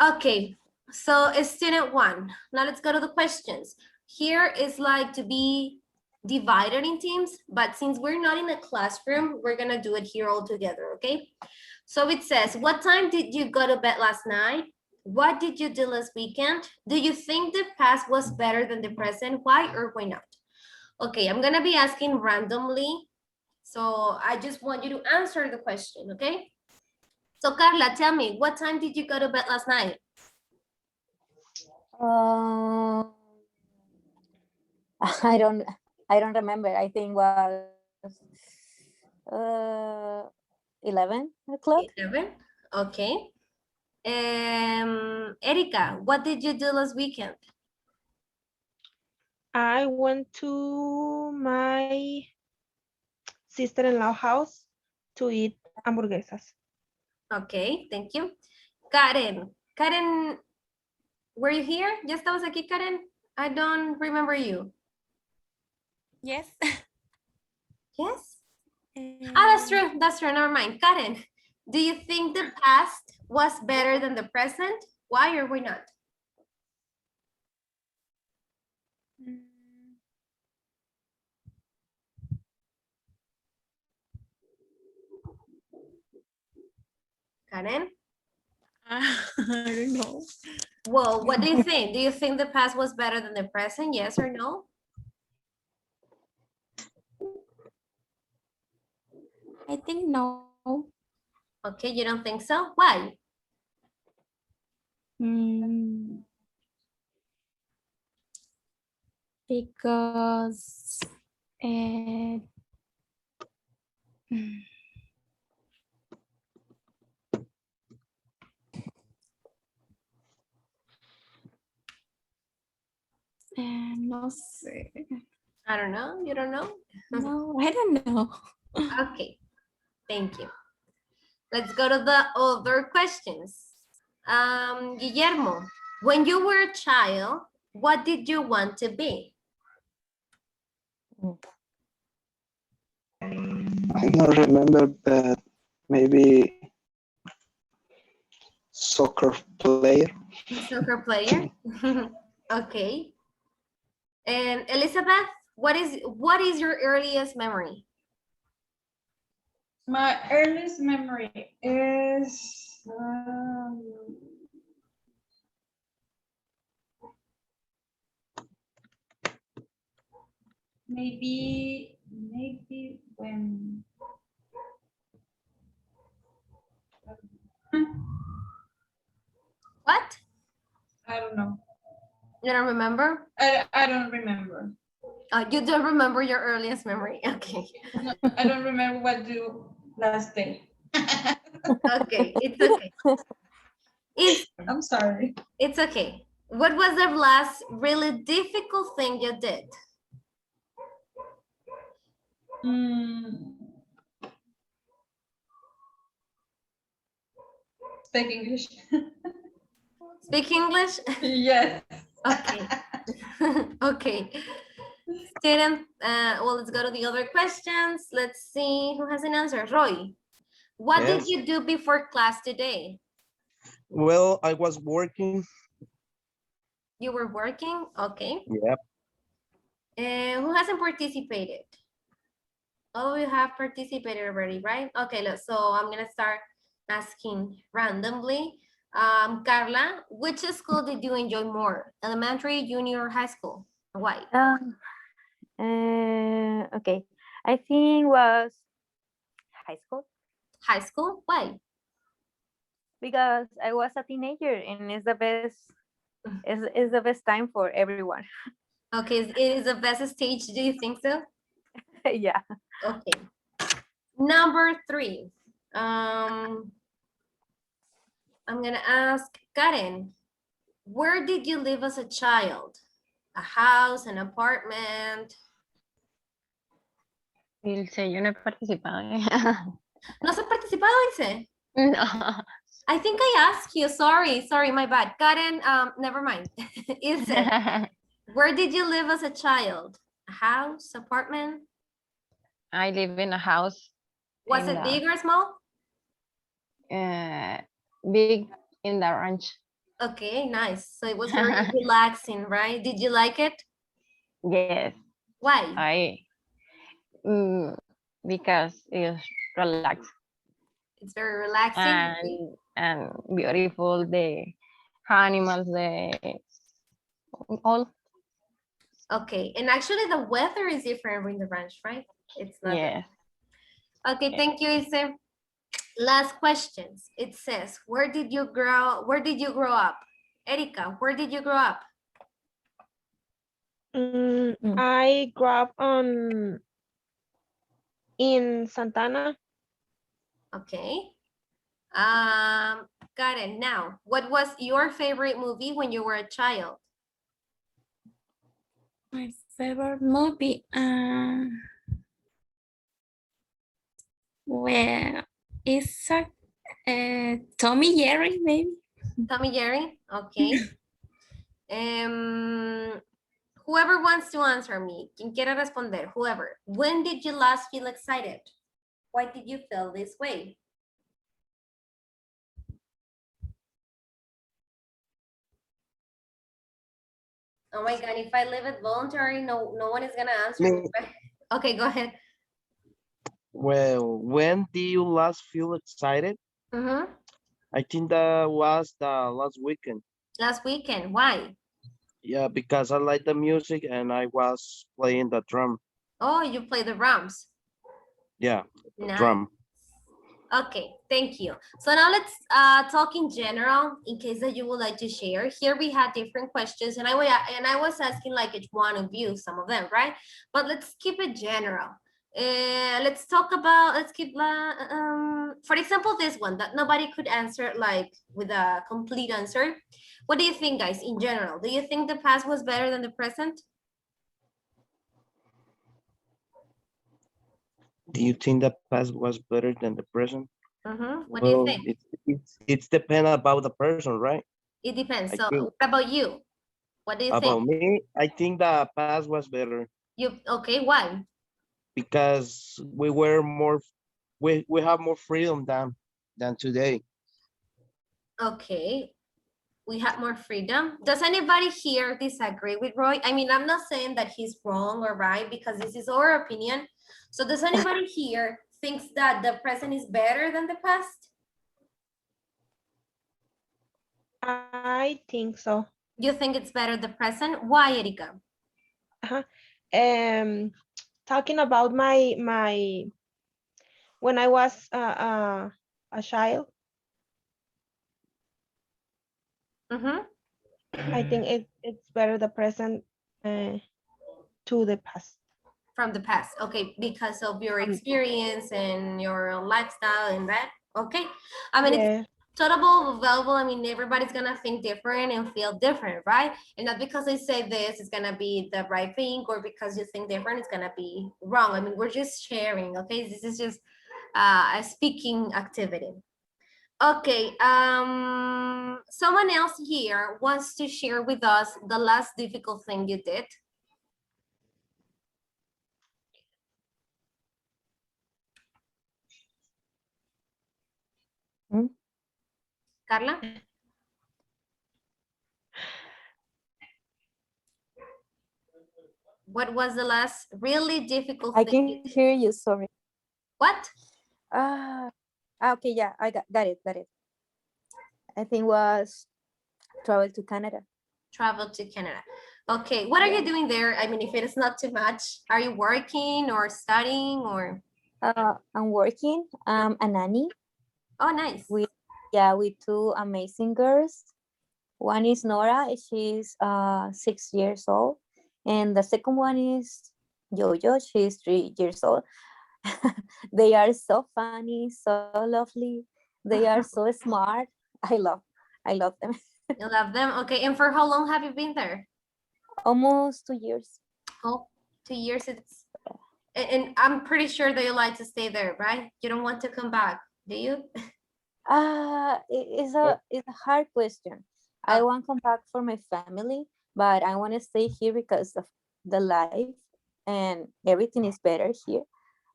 Okay, so student 1, now let's go to the questions. Here is like to be divided in teams, but since we're not in a classroom, we're gonna do it here all together, okay? So it says, what time did you go to bed last night? What did you do last weekend? Do you think the past was better than the present? Why or why not? Okay, I'm gonna be asking randomly. So I just want you to answer the question, okay? So Carla, tell me, what time did you go to bed last night? I don't remember. I think was 11 o'clock. 11, okay. Erika, what did you do last weekend? I went to my sister-in-law house to eat hamburguesas. Okay, thank you. Karen, Karen, were you here? ¿Ya estabas aquí, Karen? I don't remember you. Yes. Yes? Ah, that's true, never mind. Karen, do you think the past was better than the present? Why or why not? Karen? I don't know. Well, what do you think? Do you think the past was better than the present? Yes or no? I think no. Okay, you don't think so? Why? Because no sé. I don't know. You don't know? No, I don't know. Okay, thank you. Let's go to the other questions. Guillermo, when you were a child, what did you want to be? I don't remember, but maybe soccer player. Soccer player? Okay. And Elizabeth, what is your earliest memory? My earliest memory is maybe when What? I don't know. You don't remember? I don't remember. You don't remember your earliest memory? Okay. No, I don't remember what do last day. Okay, it's okay. I'm sorry. It's okay. What was the last really difficult thing you did? Speak English. Speak English? Yes. Okay. Okay. Student, well, let's go to the other questions. Let's see who has an answer. Roy, what did Yes. you do before class today? Well, I was working. You were working? Okay. Yep. Who hasn't participated? All of you have participated already, right? Okay, so I'm gonna start asking randomly. Carla, which school did you enjoy more? Elementary, junior, or high school? Why? Okay. I think was high school High school? Why? because I was a teenager and it's the best time for everyone. Okay, it is the best stage. Do you think so? Yeah. Okay. Number 3. I'm gonna ask Karen, where did you live as a child? A house, an apartment? Ilse, yo no he participado. ¿No has participado, Ilse? No. I think I asked you. Sorry, my bad. Karen, never mind. Ilse, where did you live as a child? A house, apartment? I live in a house. Was in it big or small? Big in the ranch. Okay, nice. So it was very relaxing, right? Did you like it? Yes, Why? because it's relaxed It's very relaxing. and beautiful. The animals, all. Okay, and actually the weather is different in the ranch, right? It's not. Yes. Okay, Yeah. thank you, Ilse. Last questions. It says, where did you grow up? Erika, where did you grow up? I grew up in Santana. Okay. Karen, now, what was your favorite movie when you were a child? My favorite movie. Well, it's a Tommy Jerry, maybe. Tommy Jerry? Okay. Whoever wants to answer me, quien quiera responder, whoever. When did you last feel excited? Why did you feel this way? Oh my God, if I leave it voluntary, no one is gonna answer me. Okay, go ahead. Well, when did you last feel excited? Mm-hmm. I think that was the last weekend. Last weekend, why? Yeah, because I like the music and I was playing the drum. Oh, you play the drums. Yeah, Nice. drum. Okay, thank you. So now let's talk in general, in case that you would like to share. Here we had different questions, and I was asking like each one of you, some of them, right? But let's keep it general. Let's keep, for example, this one that nobody could answer like with a complete answer. What do you think, guys, in general? Do you think the past was better than the present? Do you think the past was better than the present? What do you think? It's depend about the person, right? It depends. I So think. what about you? What do you About think? me, I think the past was better Okay, why? because we have more freedom than today. Okay, we have more freedom. Does anybody here disagree with Roy? I mean, I'm not saying that he's wrong or right because this is our opinion. So does anybody here thinks that the present is better than the past? I think so. You think it's better the present? Why, Erika? Talking about my when I was a child, I think it's better the present to the past. From the past, okay, because of your experience and your lifestyle and that, okay. I mean, Yeah. it's totally available. I mean, everybody's gonna think different and feel different, right? And not because I say this is gonna be the right thing, or because you think different, it's gonna be wrong. I mean, we're just sharing, okay? This is just a speaking activity. Okay, someone else here wants to share with us the last difficult thing you did. Carla? What was the last really difficult I thing? can hear you, sorry. What? Okay, yeah, I got it. I think was travel to Canada. Travel to Canada. Okay, what are you doing there? I mean, if it is not too much, are you working or studying or? I'm working. A nanny Oh, nice. with with two amazing girls. One is Nora, she's 6 years old, and the second one is Jojo, she's 3 years old. They are so funny, so lovely. They are so smart. I love them. You love them? Okay, and for how long have you been there? Almost 2 years. Oh, 2 years. And I'm pretty sure that you like to stay there, right? You don't want to come back, do you? It's a hard question. I want to come back for my family, but I want to stay here because of the life and everything is better here.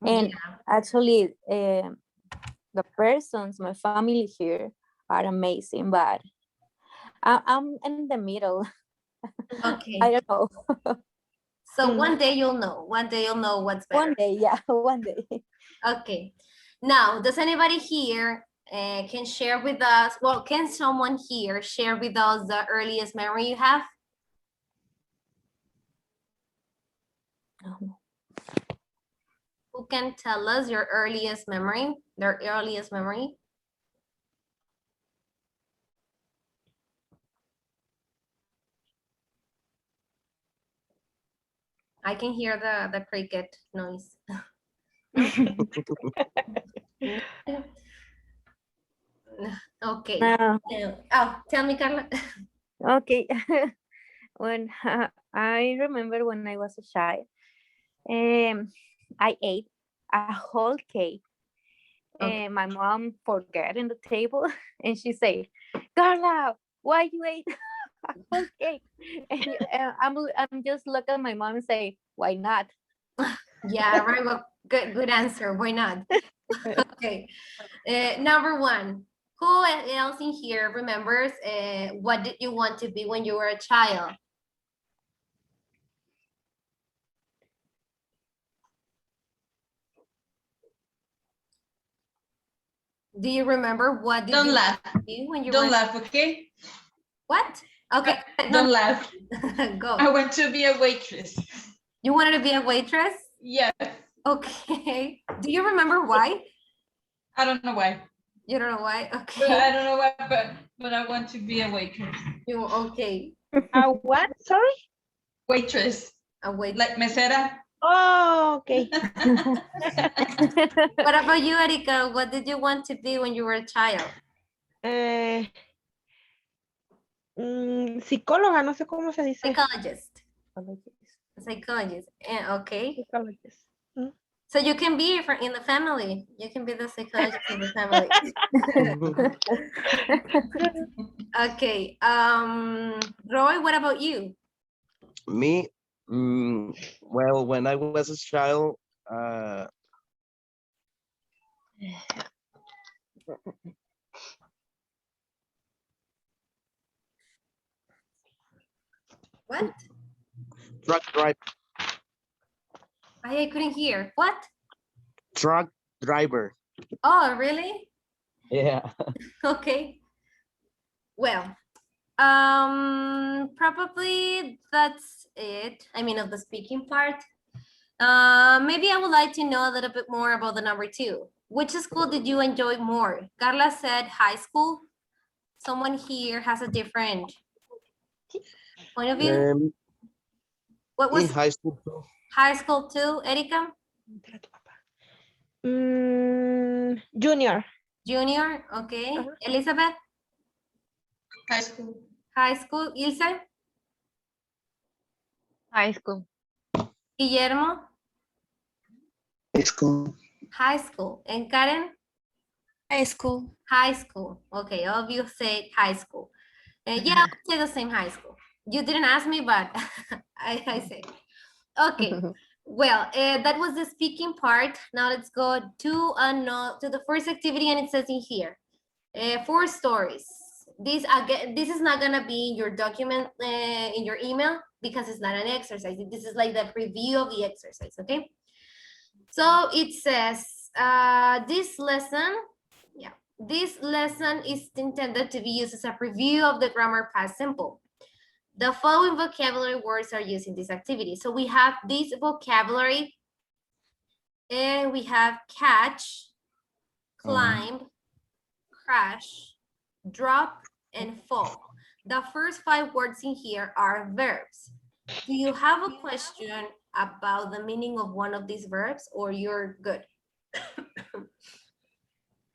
And actually, the persons, my family here are amazing, but I'm in the middle. Okay. I don't know. So one day you'll know. One day you'll know what's better. One day, yeah, one day. Okay. Now, does anybody here can share with us, well, can someone here share with us the earliest memory you have? Who can tell us your earliest memory, their earliest memory? I can hear the cricket noise. Okay. No. Oh, tell me, Carla. Okay. When I remember when I was a child, I ate a whole cake. Okay. And my mom forgot in the table, and she said, "Carla, why you ate a whole cake?" And I'm just look at my mom and say, "Why not?" Yeah, right. Well, good answer. Why not? Okay. Number one. Who else in here remembers what did you want to be when you were a child? Do you remember what did Don't you laugh. want to be when you Don't were? laugh, okay? What? Okay. Don't laugh. Go. I want to be a waitress. You wanted to be a waitress? Yes. Okay. Do you remember why? I don't know why. You don't know why? But Okay. I don't know why, but I want to be a waitress. You okay? A what? Sorry? Waitress. A wait. Like mesera. Oh, okay. What about you, Erika? What did you want to be when you were a child? Psicóloga, no sé cómo se dice. Psychologist. Psychologist. Okay. Psychologist. So you can be in the family. You can be the psychologist in the family. Okay. Roy, what about you? Me, well, when I was a child, What? truck driver. I couldn't hear. What? Truck driver. Oh, really? Yeah. Okay. Well, probably that's it. I mean, of the speaking part. Maybe I would like to know a little bit more about the number two. Which school did you enjoy more? Carla said high school. Someone here has a different point of view. What In was high school too. high school too, Erika? Junior. Junior, okay. Elizabeth? High school. High school. Ilse? High school. Guillermo? High school. High school. And Karen? High school. High school. Okay, all of you say high school. Yeah, I would say the same high school. You didn't ask me, but I say. Okay, well, that was the speaking part. Now let's go to the first activity, and it says in here, 4 stories. This is not gonna be in your document in your email because it's not an exercise. This is like the review of the exercise, okay? So it says this lesson is intended to be used as a review of the grammar past simple. The following vocabulary words are used in this activity. So we have this vocabulary, and we have catch, climb, crash, drop, and fall. The first 5 words in here are verbs. Do you have a question about the meaning of one of these verbs, or you're good?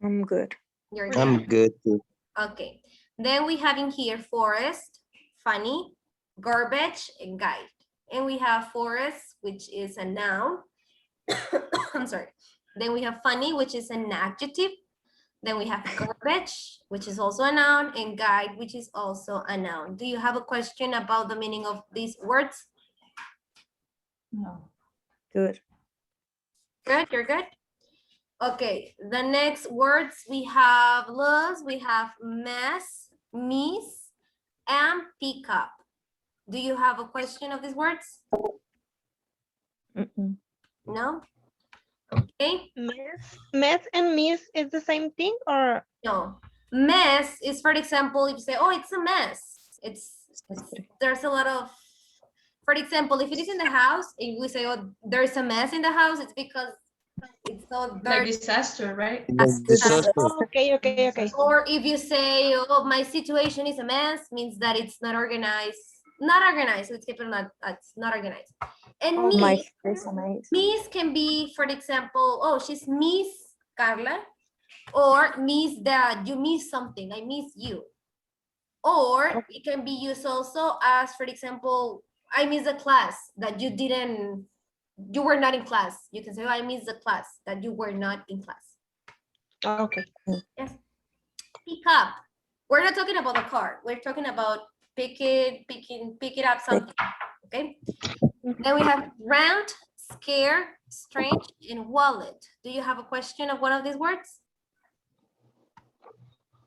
I'm good. You're good. I'm good too. Okay. Then we have in here forest, funny, garbage, and guide. And we have forest, which is a noun. I'm sorry. Then we have funny, which is an adjective. Then we have garbage, which is also a noun, and guide, which is also a noun. Do you have a question about the meaning of these words? No. Good. Good, you're good. Okay, the next words we have Luz, we have mess, miss, and pick up. Do you have a question of these words? Mm-mm. No? Okay, Mess and miss is the same thing, or no. Mess is, for example, if you say, oh, it's a mess. There's a lot of, for example, if it is in the house, if we say, oh, there's a mess in the house, it's because it's so Like dirty. disaster, right? Disaster. oh, okay. Or if you say, oh, my situation is a mess, means that it's not organized. Not organized, let's keep it not, it's not organized. And Oh, My miss, face amazing. miss can be, for example, oh, she's Miss Carla, or miss that you miss something, I miss you. Or it can be used also as, for example, I miss the class that you were not in class. You can say, oh, I miss the class that you were not in class. okay. Yes. Pick up. We're not talking about the car. We're talking about pick it up something. Okay. Then we have round, scare, strange, and wallet. Do you have a question of one of these words?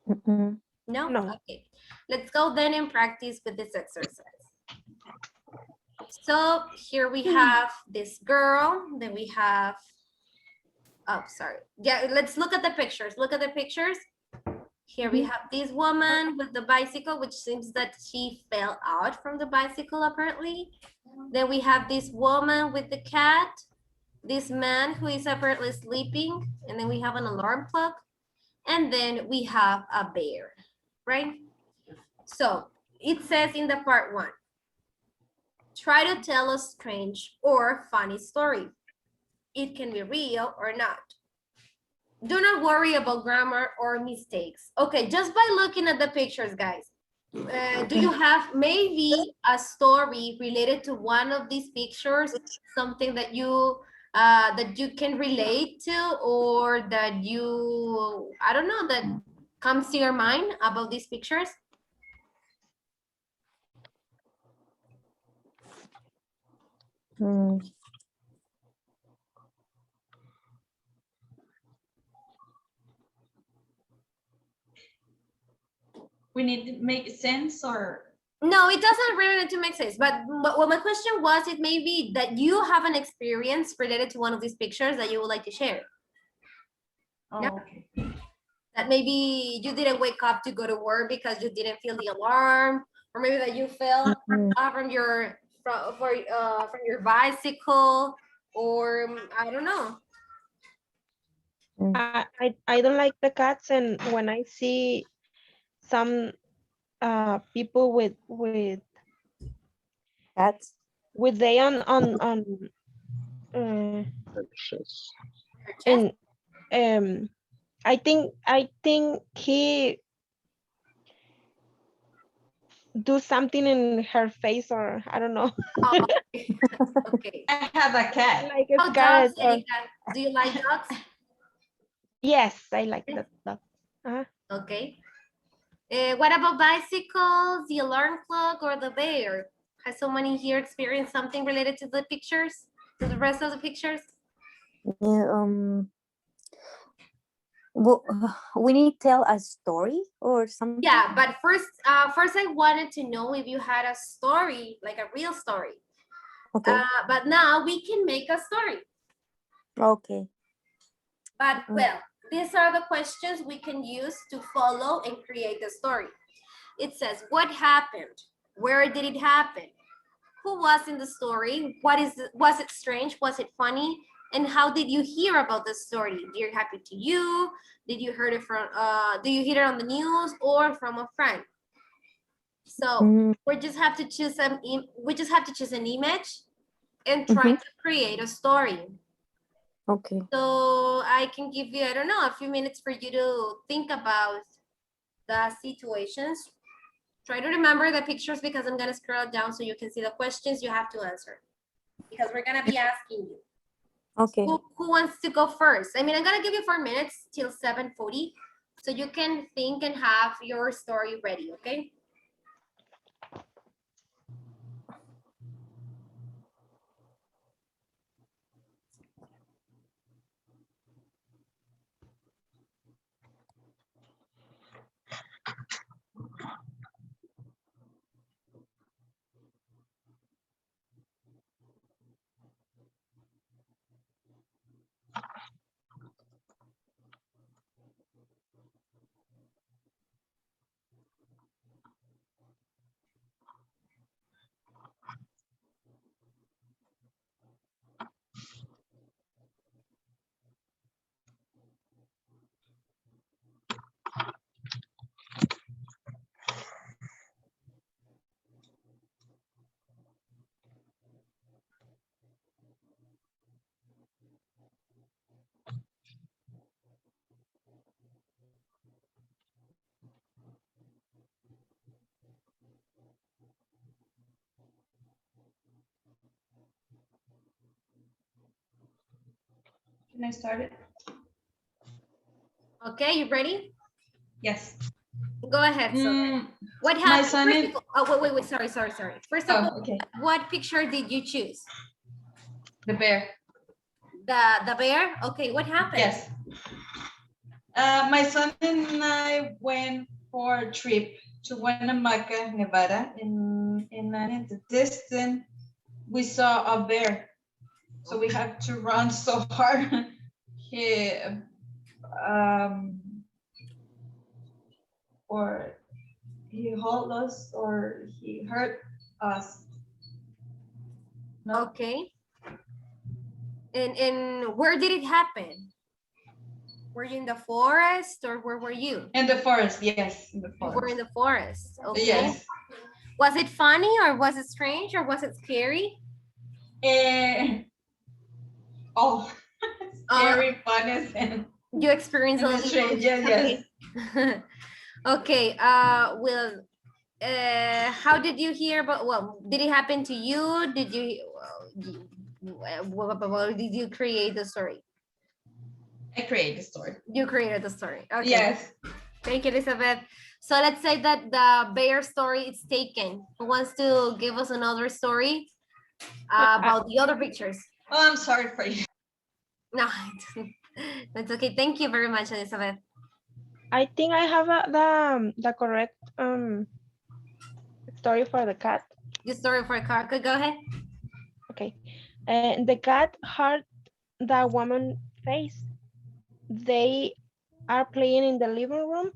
Mm-mm. No? No. Okay. Let's go then and practice with this exercise. So here we have this girl, then we have, oh, sorry. Yeah, let's look at the pictures. Look at the pictures. Here we have this woman with the bicycle, which seems that she fell out from the bicycle apparently. Then we have this woman with the cat, this man who is apparently sleeping, and then we have an alarm clock, and then we have a bear, right? So it says in the part 1, try to tell a strange or funny story. It can be real or not. Do not worry about grammar or mistakes. Okay, just by looking at the pictures, guys, do you have maybe a story related to one of these pictures, something that you can relate to, or that you, I don't know, that comes to your mind about these pictures? Mm. We need to make sense, or No, it doesn't really need to make sense. But what my question was, it may be that you have an experience related to one of these pictures that you would like to share. oh, Yeah. okay. That maybe you didn't wake up to go to work because you didn't feel the alarm, or maybe that you fell from your bicycle, or I don't know. I don't like the cats, and when I see some people with Cats. they on and I think he do something in her face, or I don't know. Oh, okay. I have a cat. Like Oh, a cat. dogs, Erika. Do you like dogs? Yes, I like that. Okay. What about bicycles, the alarm clock, or the bear? Has someone in here experienced something related to the pictures, to the rest of the pictures? Yeah, well, we need to tell a story or something. Yeah, but first I wanted to know if you had a story, like a real story. Okay. But now we can make a story. Okay. But well, these are the questions we can use to follow and create the story. It says, what happened? Where did it happen? Who was in the story? Was it strange? Was it funny? And how did you hear about the story? Did it happen to you? Did you hear it from did you hear it on the news or from a friend? So Mm, we just have to choose an image and try to create a story. okay. So I can give you, I don't know, a few minutes for you to think about the situations. Try to remember the pictures because I'm gonna scroll down so you can see the questions you have to answer. Because we're gonna be asking you. Okay. Who wants to go first? I mean, I'm gonna give you 4 minutes till 7:40 so you can think and have your story ready, okay? Can I start it? Okay, you ready? Yes. Go ahead. So what My happened? son First is. of all, oh, wait, sorry. First of all, Okay. what picture did you choose? The bear. The bear? Okay, what happened? Yes. My son and I went for a trip to Guanamaca, Nevada. In the distance, we saw a bear. So we had to run so hard. He, or he hauled us, or he hurt us. No. Okay. And where did it happen? Were you in the forest or where were you? In the forest, yes. In the You were forest. in the forest. Okay. Yes. Was it funny or was it strange or was it scary? Oh, scary, funny, and You experienced all these strange. emotions. Yes, Okay. Okay. Well, how did you hear about? Well, did it happen to you? Did you? Did you create the story? I create the story. You created the story. Okay. Yes. Thank you, Elizabeth. So let's say that the bear story is taken. Who wants to give us another story about the other pictures? Oh, I'm sorry for you. No, that's okay. Thank you very much, Elizabeth. I think I have the correct story for the cat. The story for a car. Go ahead. Okay. The cat hurt the woman's face. They are playing in the living room.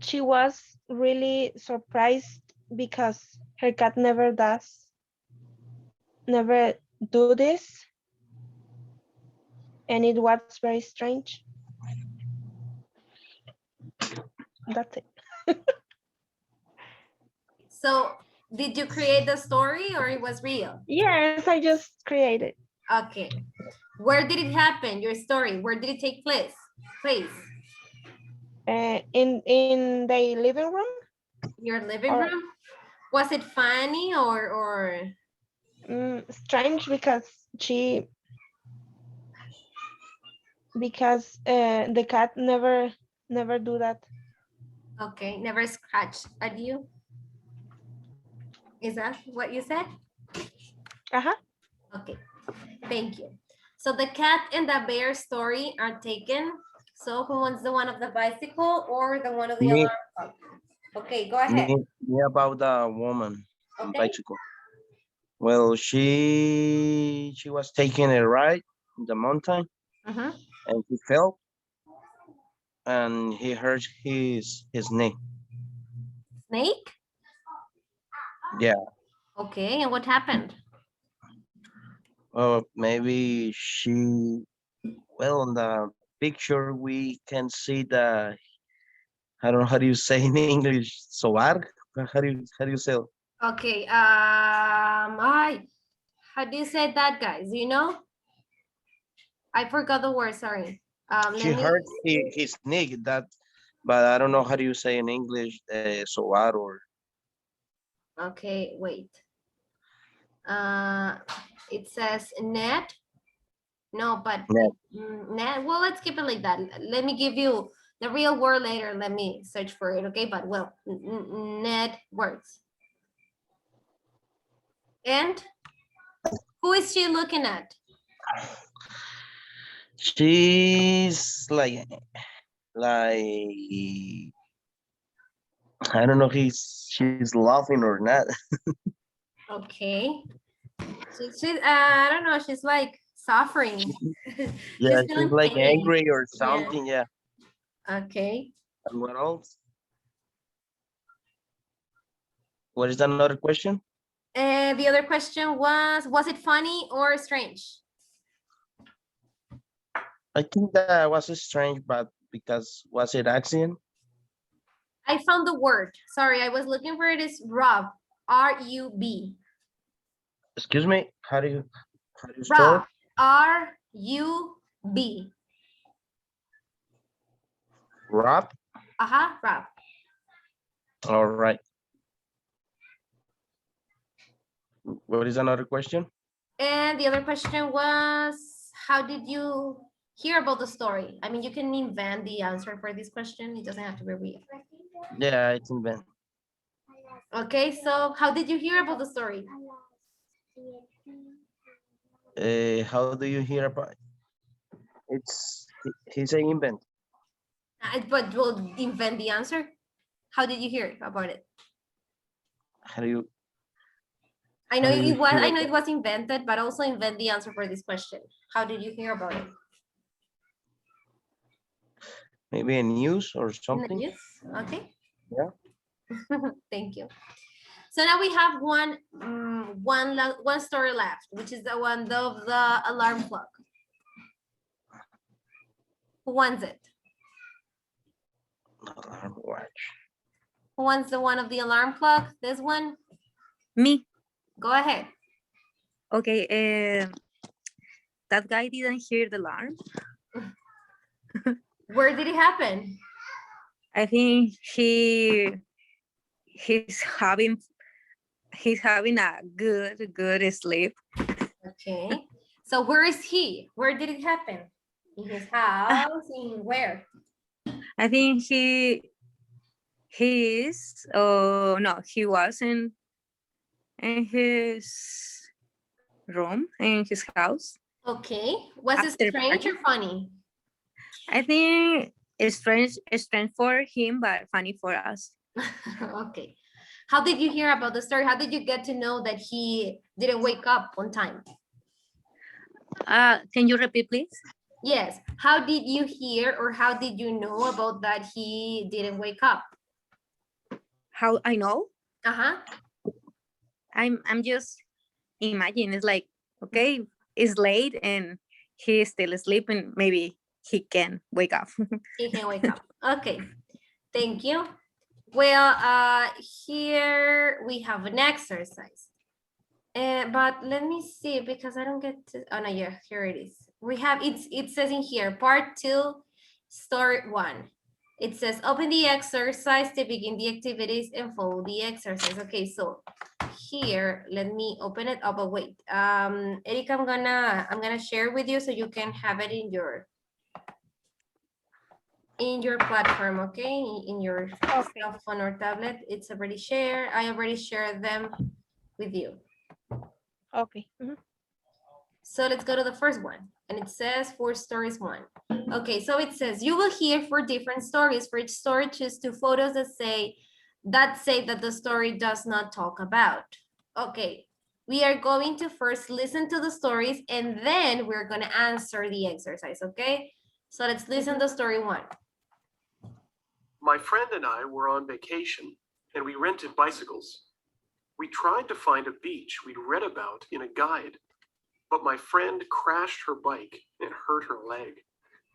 She was really surprised because her cat never do this. And it was very strange. That's it. So did you create the story or it was real? Yes, I just created. Okay. Where did it happen? Your story. Where did it take place? In the living room. Your living room? Was it funny or? Strange because the cat never do that. Okay, never scratch at you. Is that what you said? Okay, thank you. So the cat and the bear story are taken. So who wants the one of the bicycle or the one of the Me. alarm clock? Okay, go ahead. Me about the woman on Okay. bicycle. Well, she was taking a ride in the mountain and he fell and he hurt his knee. snake? Yeah. Okay, and what happened? Maybe she, well, on the picture, we can see the, I don't know how do you say in English, sobar? How do you say it? Okay, how do you say that, guys? Do you know? I forgot the word, sorry. She Let me, heard his sneak that, but I don't know how do you say in English, sobar or. okay, wait. It says net. No, but Net. net, well, let's keep it like that. Let me give you the real word later. Let me search for it, okay? But well, net words. And who is she looking at? She's I don't know if she's laughing or not. Okay. She's I don't know, she's like suffering. Yeah, she's feeling like pain. angry or Yeah. something. Yeah. Okay. And what else? What is another question? The other question was it funny or strange? I think that was strange, but because was it accident? I found the word. Sorry, I was looking for it. Is rub. R-U-B. Excuse me. How do you spell Rub. it? R-U-B. Rap. Rub. All right. What is another question? And the other question was, how did you hear about the story? I mean, you can invent the answer for this question. It doesn't have to be real. Yeah, it's in Ben. Okay, so how did you hear about the story? How do you hear about it? He's an invent. But we'll invent the answer. How did you hear about it? How do you? I know how do you it was. hear I know about it was invented, but also invent the answer for this question. How did you hear about it? Maybe a news or In the something? news? Okay. Yeah. Thank you. So now we have one story left, which is the one of the alarm clock. Who wants it? Alarm watch. Who wants the one of the alarm clock? This one? Me. Go ahead. Okay. That guy didn't hear the alarm. Where did it happen? I think he's having a good sleep. Okay. So where is he? Where did it happen? In his house? In where? I think he is. Oh no, he was in his room in his house. Okay. Was it After strange party. or funny? I think it's strange for him, but funny for us. Okay. How did you hear about the story? How did you get to know that he didn't wake up on time? Can you repeat, please? Yes. How did you hear or how did you know about that he didn't wake up? How I know? Uh-huh. I'm just imagine. It's like, okay, it's late and he's still sleeping. Maybe he can wake up. He can wake up. Okay. Thank you. Well, here we have an exercise. But let me see because I don't get to, oh no, yeah, here it is. We have, it says in here, part 2, story 1. It says, open the exercise to begin the activities and follow the exercise. Okay, so here, let me open it up, but wait. Erica, I'm gonna share with you so you can have it in your platform, okay? In your cell phone or tablet, it's already shared. I already shared them with you. Okay. So let's go to the first one. And it says 4 stories 1. Okay, so it says you will hear 4 different stories. For each story, choose 2 photos that say that the story does not talk about. Okay, we are going to first listen to the stories and then we're going to answer the exercise, okay? So let's listen to story 1. My friend and I were on vacation and we rented bicycles. We tried to find a beach we'd read about in a guide, but my friend crashed her bike and hurt her leg.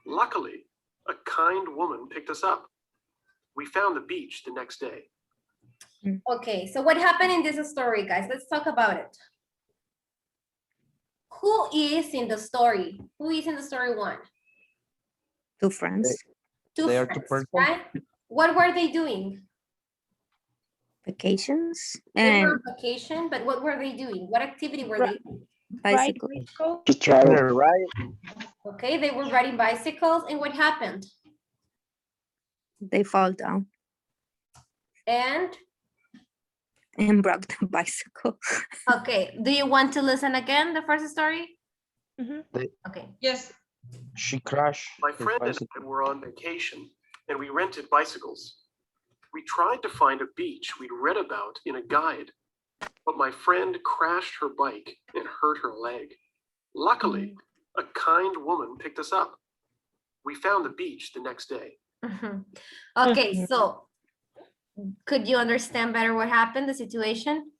Luckily, a kind woman picked us up. We found the beach the next day. Okay, so what happened in this story, guys? Let's talk about it. Who is in the story? Who is in the story one? Two friends, They are two friends, persons. right? What were they doing? vacations, They were and on vacation, but what were they doing? What activity were they doing? bicycle. Bicycle. To travel. Right? Okay, they were riding bicycles, and what happened? They fall down And, broke the bicycle. okay, do you want to listen again, the first story? Mhm. Okay, Yes. She crashed. My his friend and bicycle. I were on vacation, and we rented bicycles. We tried to find a beach we'd read about in a guide, but my friend crashed her bike and hurt her leg. Luckily, a kind woman picked us up. We found the beach the next day. mhm. Okay, so could you understand better what happened, the situation?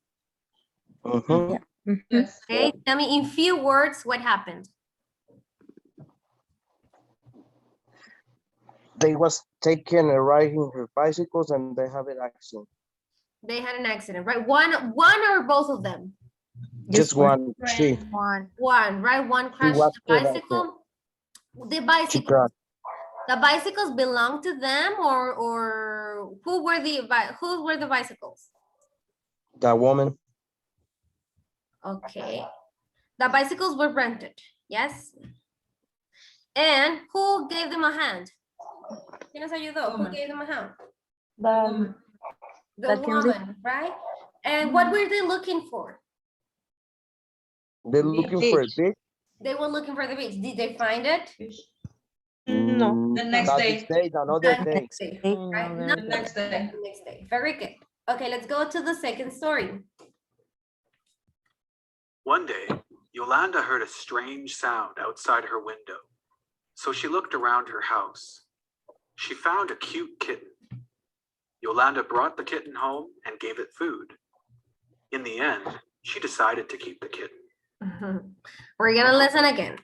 Mhm. Mhm. Yes. Okay, tell me in few words what happened. They was taking a ride in her bicycles and they have an accident. They had an accident, right? One or both of them? Just one. She One. One, right? One crashed was the killed, bicycle. The she bicycles, crashed. the bicycles belong to them, or who were the bicycles? That woman. Okay, the bicycles were rented, yes. And who gave them a hand? ¿Quién nos ayudó? Who Woman. gave them a hand? The, The That can be- woman, right? And what were they looking for? They're looking for a beach. They were looking for the beach. Did they find it? No. The next Not day. this day, another The day. next day, day. right? Another Not The next day. the next day. Very good. Okay, let's go to the second story. One day, Yolanda heard a strange sound outside her window, so she looked around her house. She found a cute kitten. Yolanda brought the kitten home and gave it food. In the end, she decided to keep the kitten. We're gonna listen again.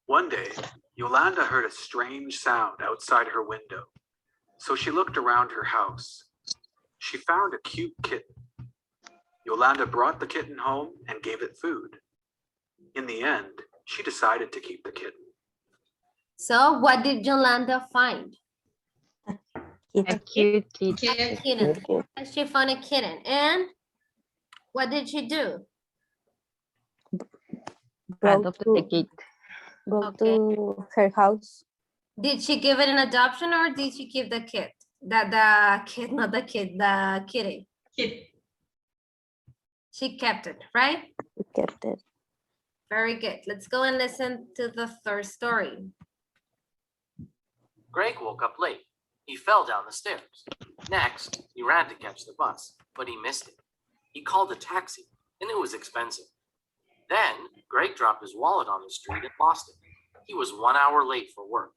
One day, Yolanda heard a strange sound outside her window, so she looked around her house. She found a cute kitten. Yolanda brought the kitten home and gave it food. In the end, she decided to keep the kitten. So what did Yolanda find? A cute kid. Kid. Kitten. She found a kitten. And what did she do? Brought Adopted the to, kid. brought Okay. to her house. Did she give it an adoption or did she keep the kid? The kid, not the kid, the kitty. Kid. She kept it, right? We kept it. Very good. Let's go and listen to the third story. Greg woke up late. He fell down the stairs. Next, he ran to catch the bus, but he missed it. He called a taxi, and it was expensive. Then, Greg dropped his wallet on the street and lost it. He was 1 hour late for work.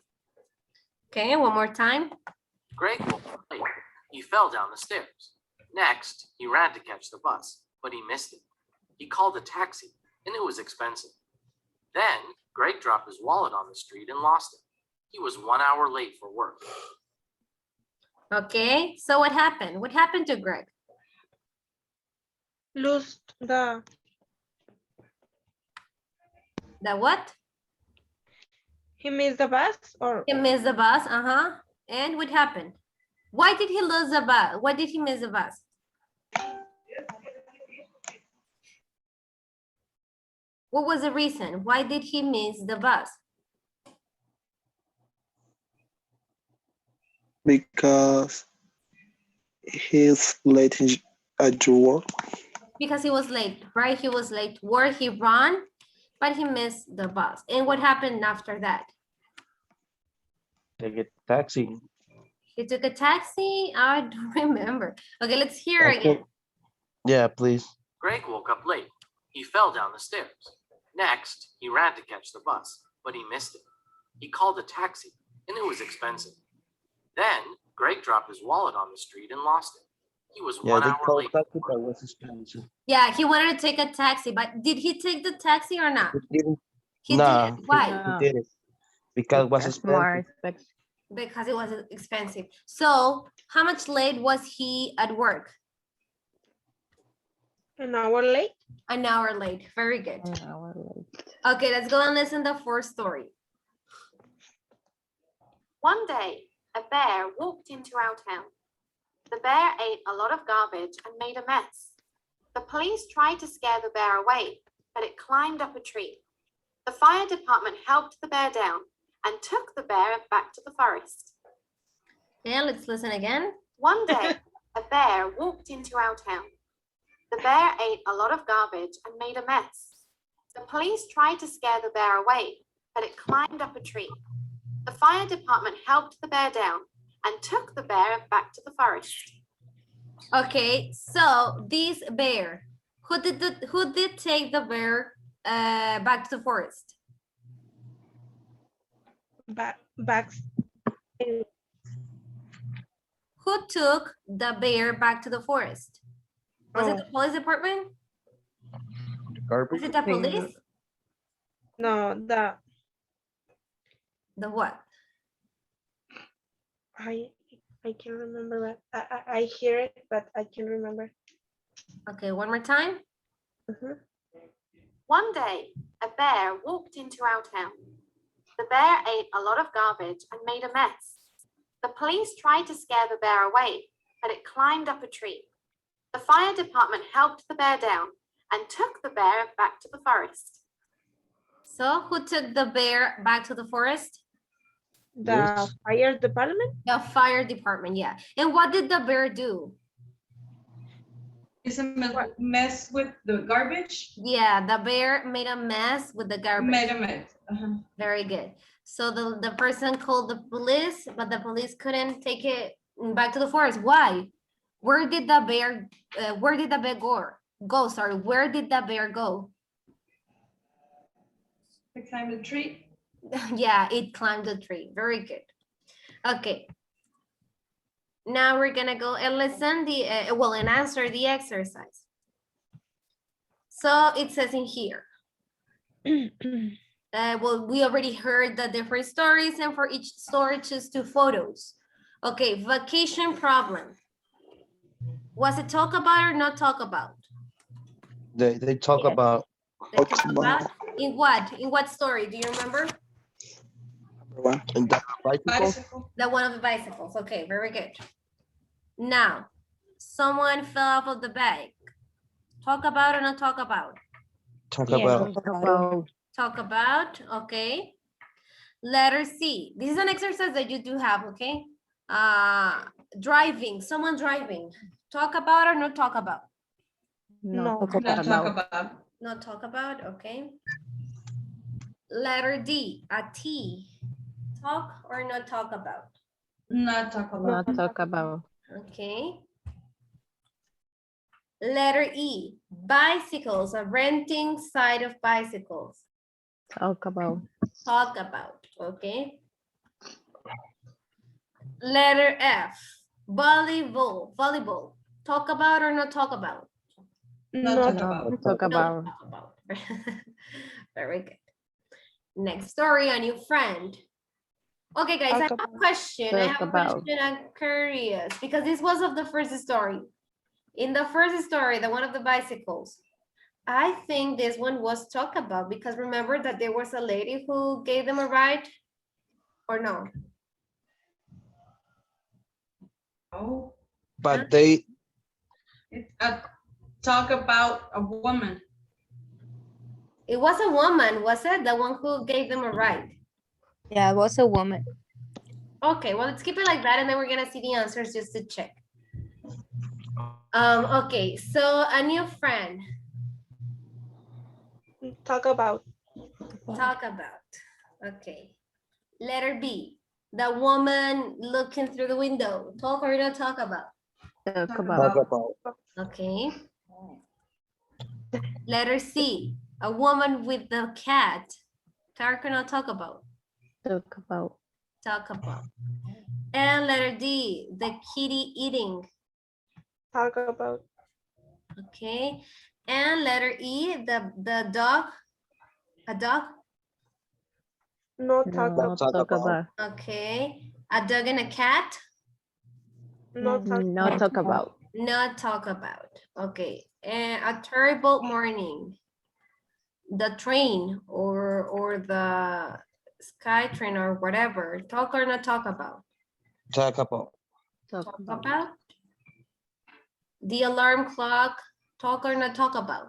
Okay, one more time. Greg woke up late. He fell down the stairs. Next, he ran to catch the bus, but he missed it. He called a taxi, and it was expensive. Then, Greg dropped his wallet on the street and lost it. He was 1 hour late for work. Okay, so what happened? What happened to Greg? Lost the What? he missed the bus or He missed the bus, And what happened? Why did he lose the bus? Why did he miss the bus? What was the reason? Why did he miss the bus? Because he's late at your work. Because he was late, right? He was late to work, he ran, but he missed the bus. And what happened after that? Take a taxi. He took a taxi? I don't remember. Okay, let's hear I again. think- Yeah, please. Greg woke up late. He fell down the stairs. Next, he ran to catch the bus, but he missed it. He called a taxi, and it was expensive. Then, Greg dropped his wallet on the street and lost it. He was Yeah, 1 they hour called late. taxi, but it was expensive. Yeah, he wanted to take a taxi, but did he take the taxi or not? He didn't. He Nah, didn't. Why? he did it because it was Because more expensive. expensive. Because it was expensive. So how much late was he at work? An hour late. An hour late. Very good. An hour late. Okay, let's go and listen to the fourth story. One day, a bear walked into our town. The bear ate a lot of garbage and made a mess. The police tried to scare the bear away, but it climbed up a tree. The fire department helped the bear down and took the bear back to the forest. Yeah, let's listen again. One day, a bear walked into our town. The bear ate a lot of garbage and made a mess. The police tried to scare the bear away, but it climbed up a tree. The fire department helped the bear down and took the bear back to the forest. Okay, so this bear, who did take the bear back to the forest? Back. Who took the bear back to the forest? Was it Oh. the police department? Garbage. Was it the police? No, The what? I can't remember that. I hear it, but I can't remember. Okay, one more time. One day, a bear walked into our town. The bear ate a lot of garbage and made a mess. The police tried to scare the bear away, but it climbed up a tree. The fire department helped the bear down and took the bear back to the forest. So who took the bear back to the forest? The fire department? The fire department, yeah. And what did the bear do? Is a mess with the garbage? Yeah, the bear made a mess with the garbage. Made a mess. Very good. So the person called the police, but the police couldn't take it back to the forest. Why? Where did the bear go? Sorry, where did the bear go? It climbed the tree. Yeah, it climbed the tree. Very good. Okay. Now we're gonna go and listen and answer the exercise. So it says in here. Well, we already heard the different stories, and for each story, choose 2 photos. Okay, vacation problem. Was it talk about or not talk about? They talk about. They talk about in what? In what story? Do you remember? And the bicycle. The one of the bicycles. Okay, very good. Now, someone fell off of the bike. Talk about or not talk about? Talk about. Talk about, okay. Letter C. This is an exercise that you do have, okay? Driving, someone driving. Talk about or not talk about? No, Not talk about. Not talk about, okay. Letter D, a T. Talk or not talk about? Not talk about. Not talk about. Okay. Letter E, bicycles, a renting side of bicycles. Talk about. Talk about, okay. Letter F, volleyball. Talk about or not talk about? Not talk about. Talk about. Not talk about. Very good. Next story, a new friend. Okay, guys, I have a question. I'm curious because this was of the first story. In the first story, the one of the bicycles, I think this one was talked about because remember that there was a lady who gave them a ride, or no? Oh. But they. Talk about a woman. It was a woman, was it? The one who gave them a ride. Yeah, it was a woman. Okay, well, let's keep it like that and then we're gonna see the answers just to check. Okay, so a new friend. Talk about. Talk about, okay. Letter B, the woman looking through the window. Talk or not talk about? Talk about. Okay. Letter C, a woman with the cat. Talk or not talk about? Talk about. Talk about. And letter D, the kitty eating. Talk about. Okay. And letter E, the dog. A dog. No talk No about. talk about. Okay. A dog and a cat. No talk. No talk about. Not talk about. Okay. And a terrible morning. The train or the sky train or whatever. Talk or not talk about. Talk about. Talk about. The alarm clock. Talk or not talk about.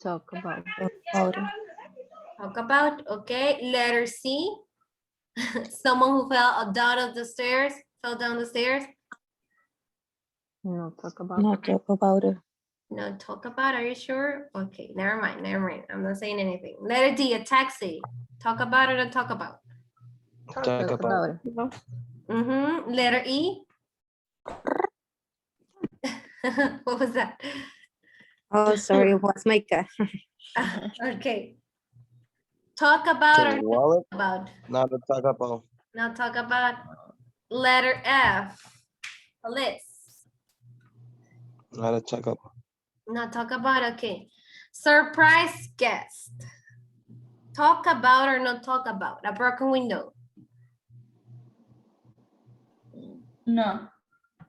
Talk about. Talk about. Okay. Letter C. Someone who fell down the stairs. Fell down the stairs. No talk about. Not talk about it. No talk about. Are you sure? Okay. Never mind. Never mind. I'm not saying anything. Letter D. A taxi. Talk about it or talk about. Talk about. No. Mm-hmm. Letter E. What was that? Oh, sorry, it was my cat. Okay. Talk about or not Wallet. about. Not to talk about. Not talk about. Letter F. Police. Not to talk about. Not talk about. Okay. Surprise guest. Talk about or not talk about. A broken window. No.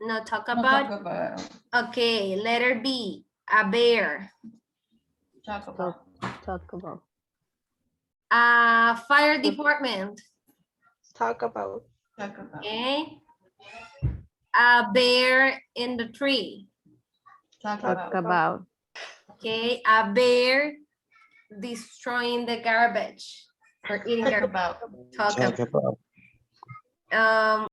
Not talk No about. talk about. Okay. Letter B. A bear. Talk about. Talk about. Fire department. Talk about. Talk about. Okay. A bear in the tree. Talk Talk about. about. Okay. A bear destroying the garbage or eating Talk garbage. about. Talk Talk about. about.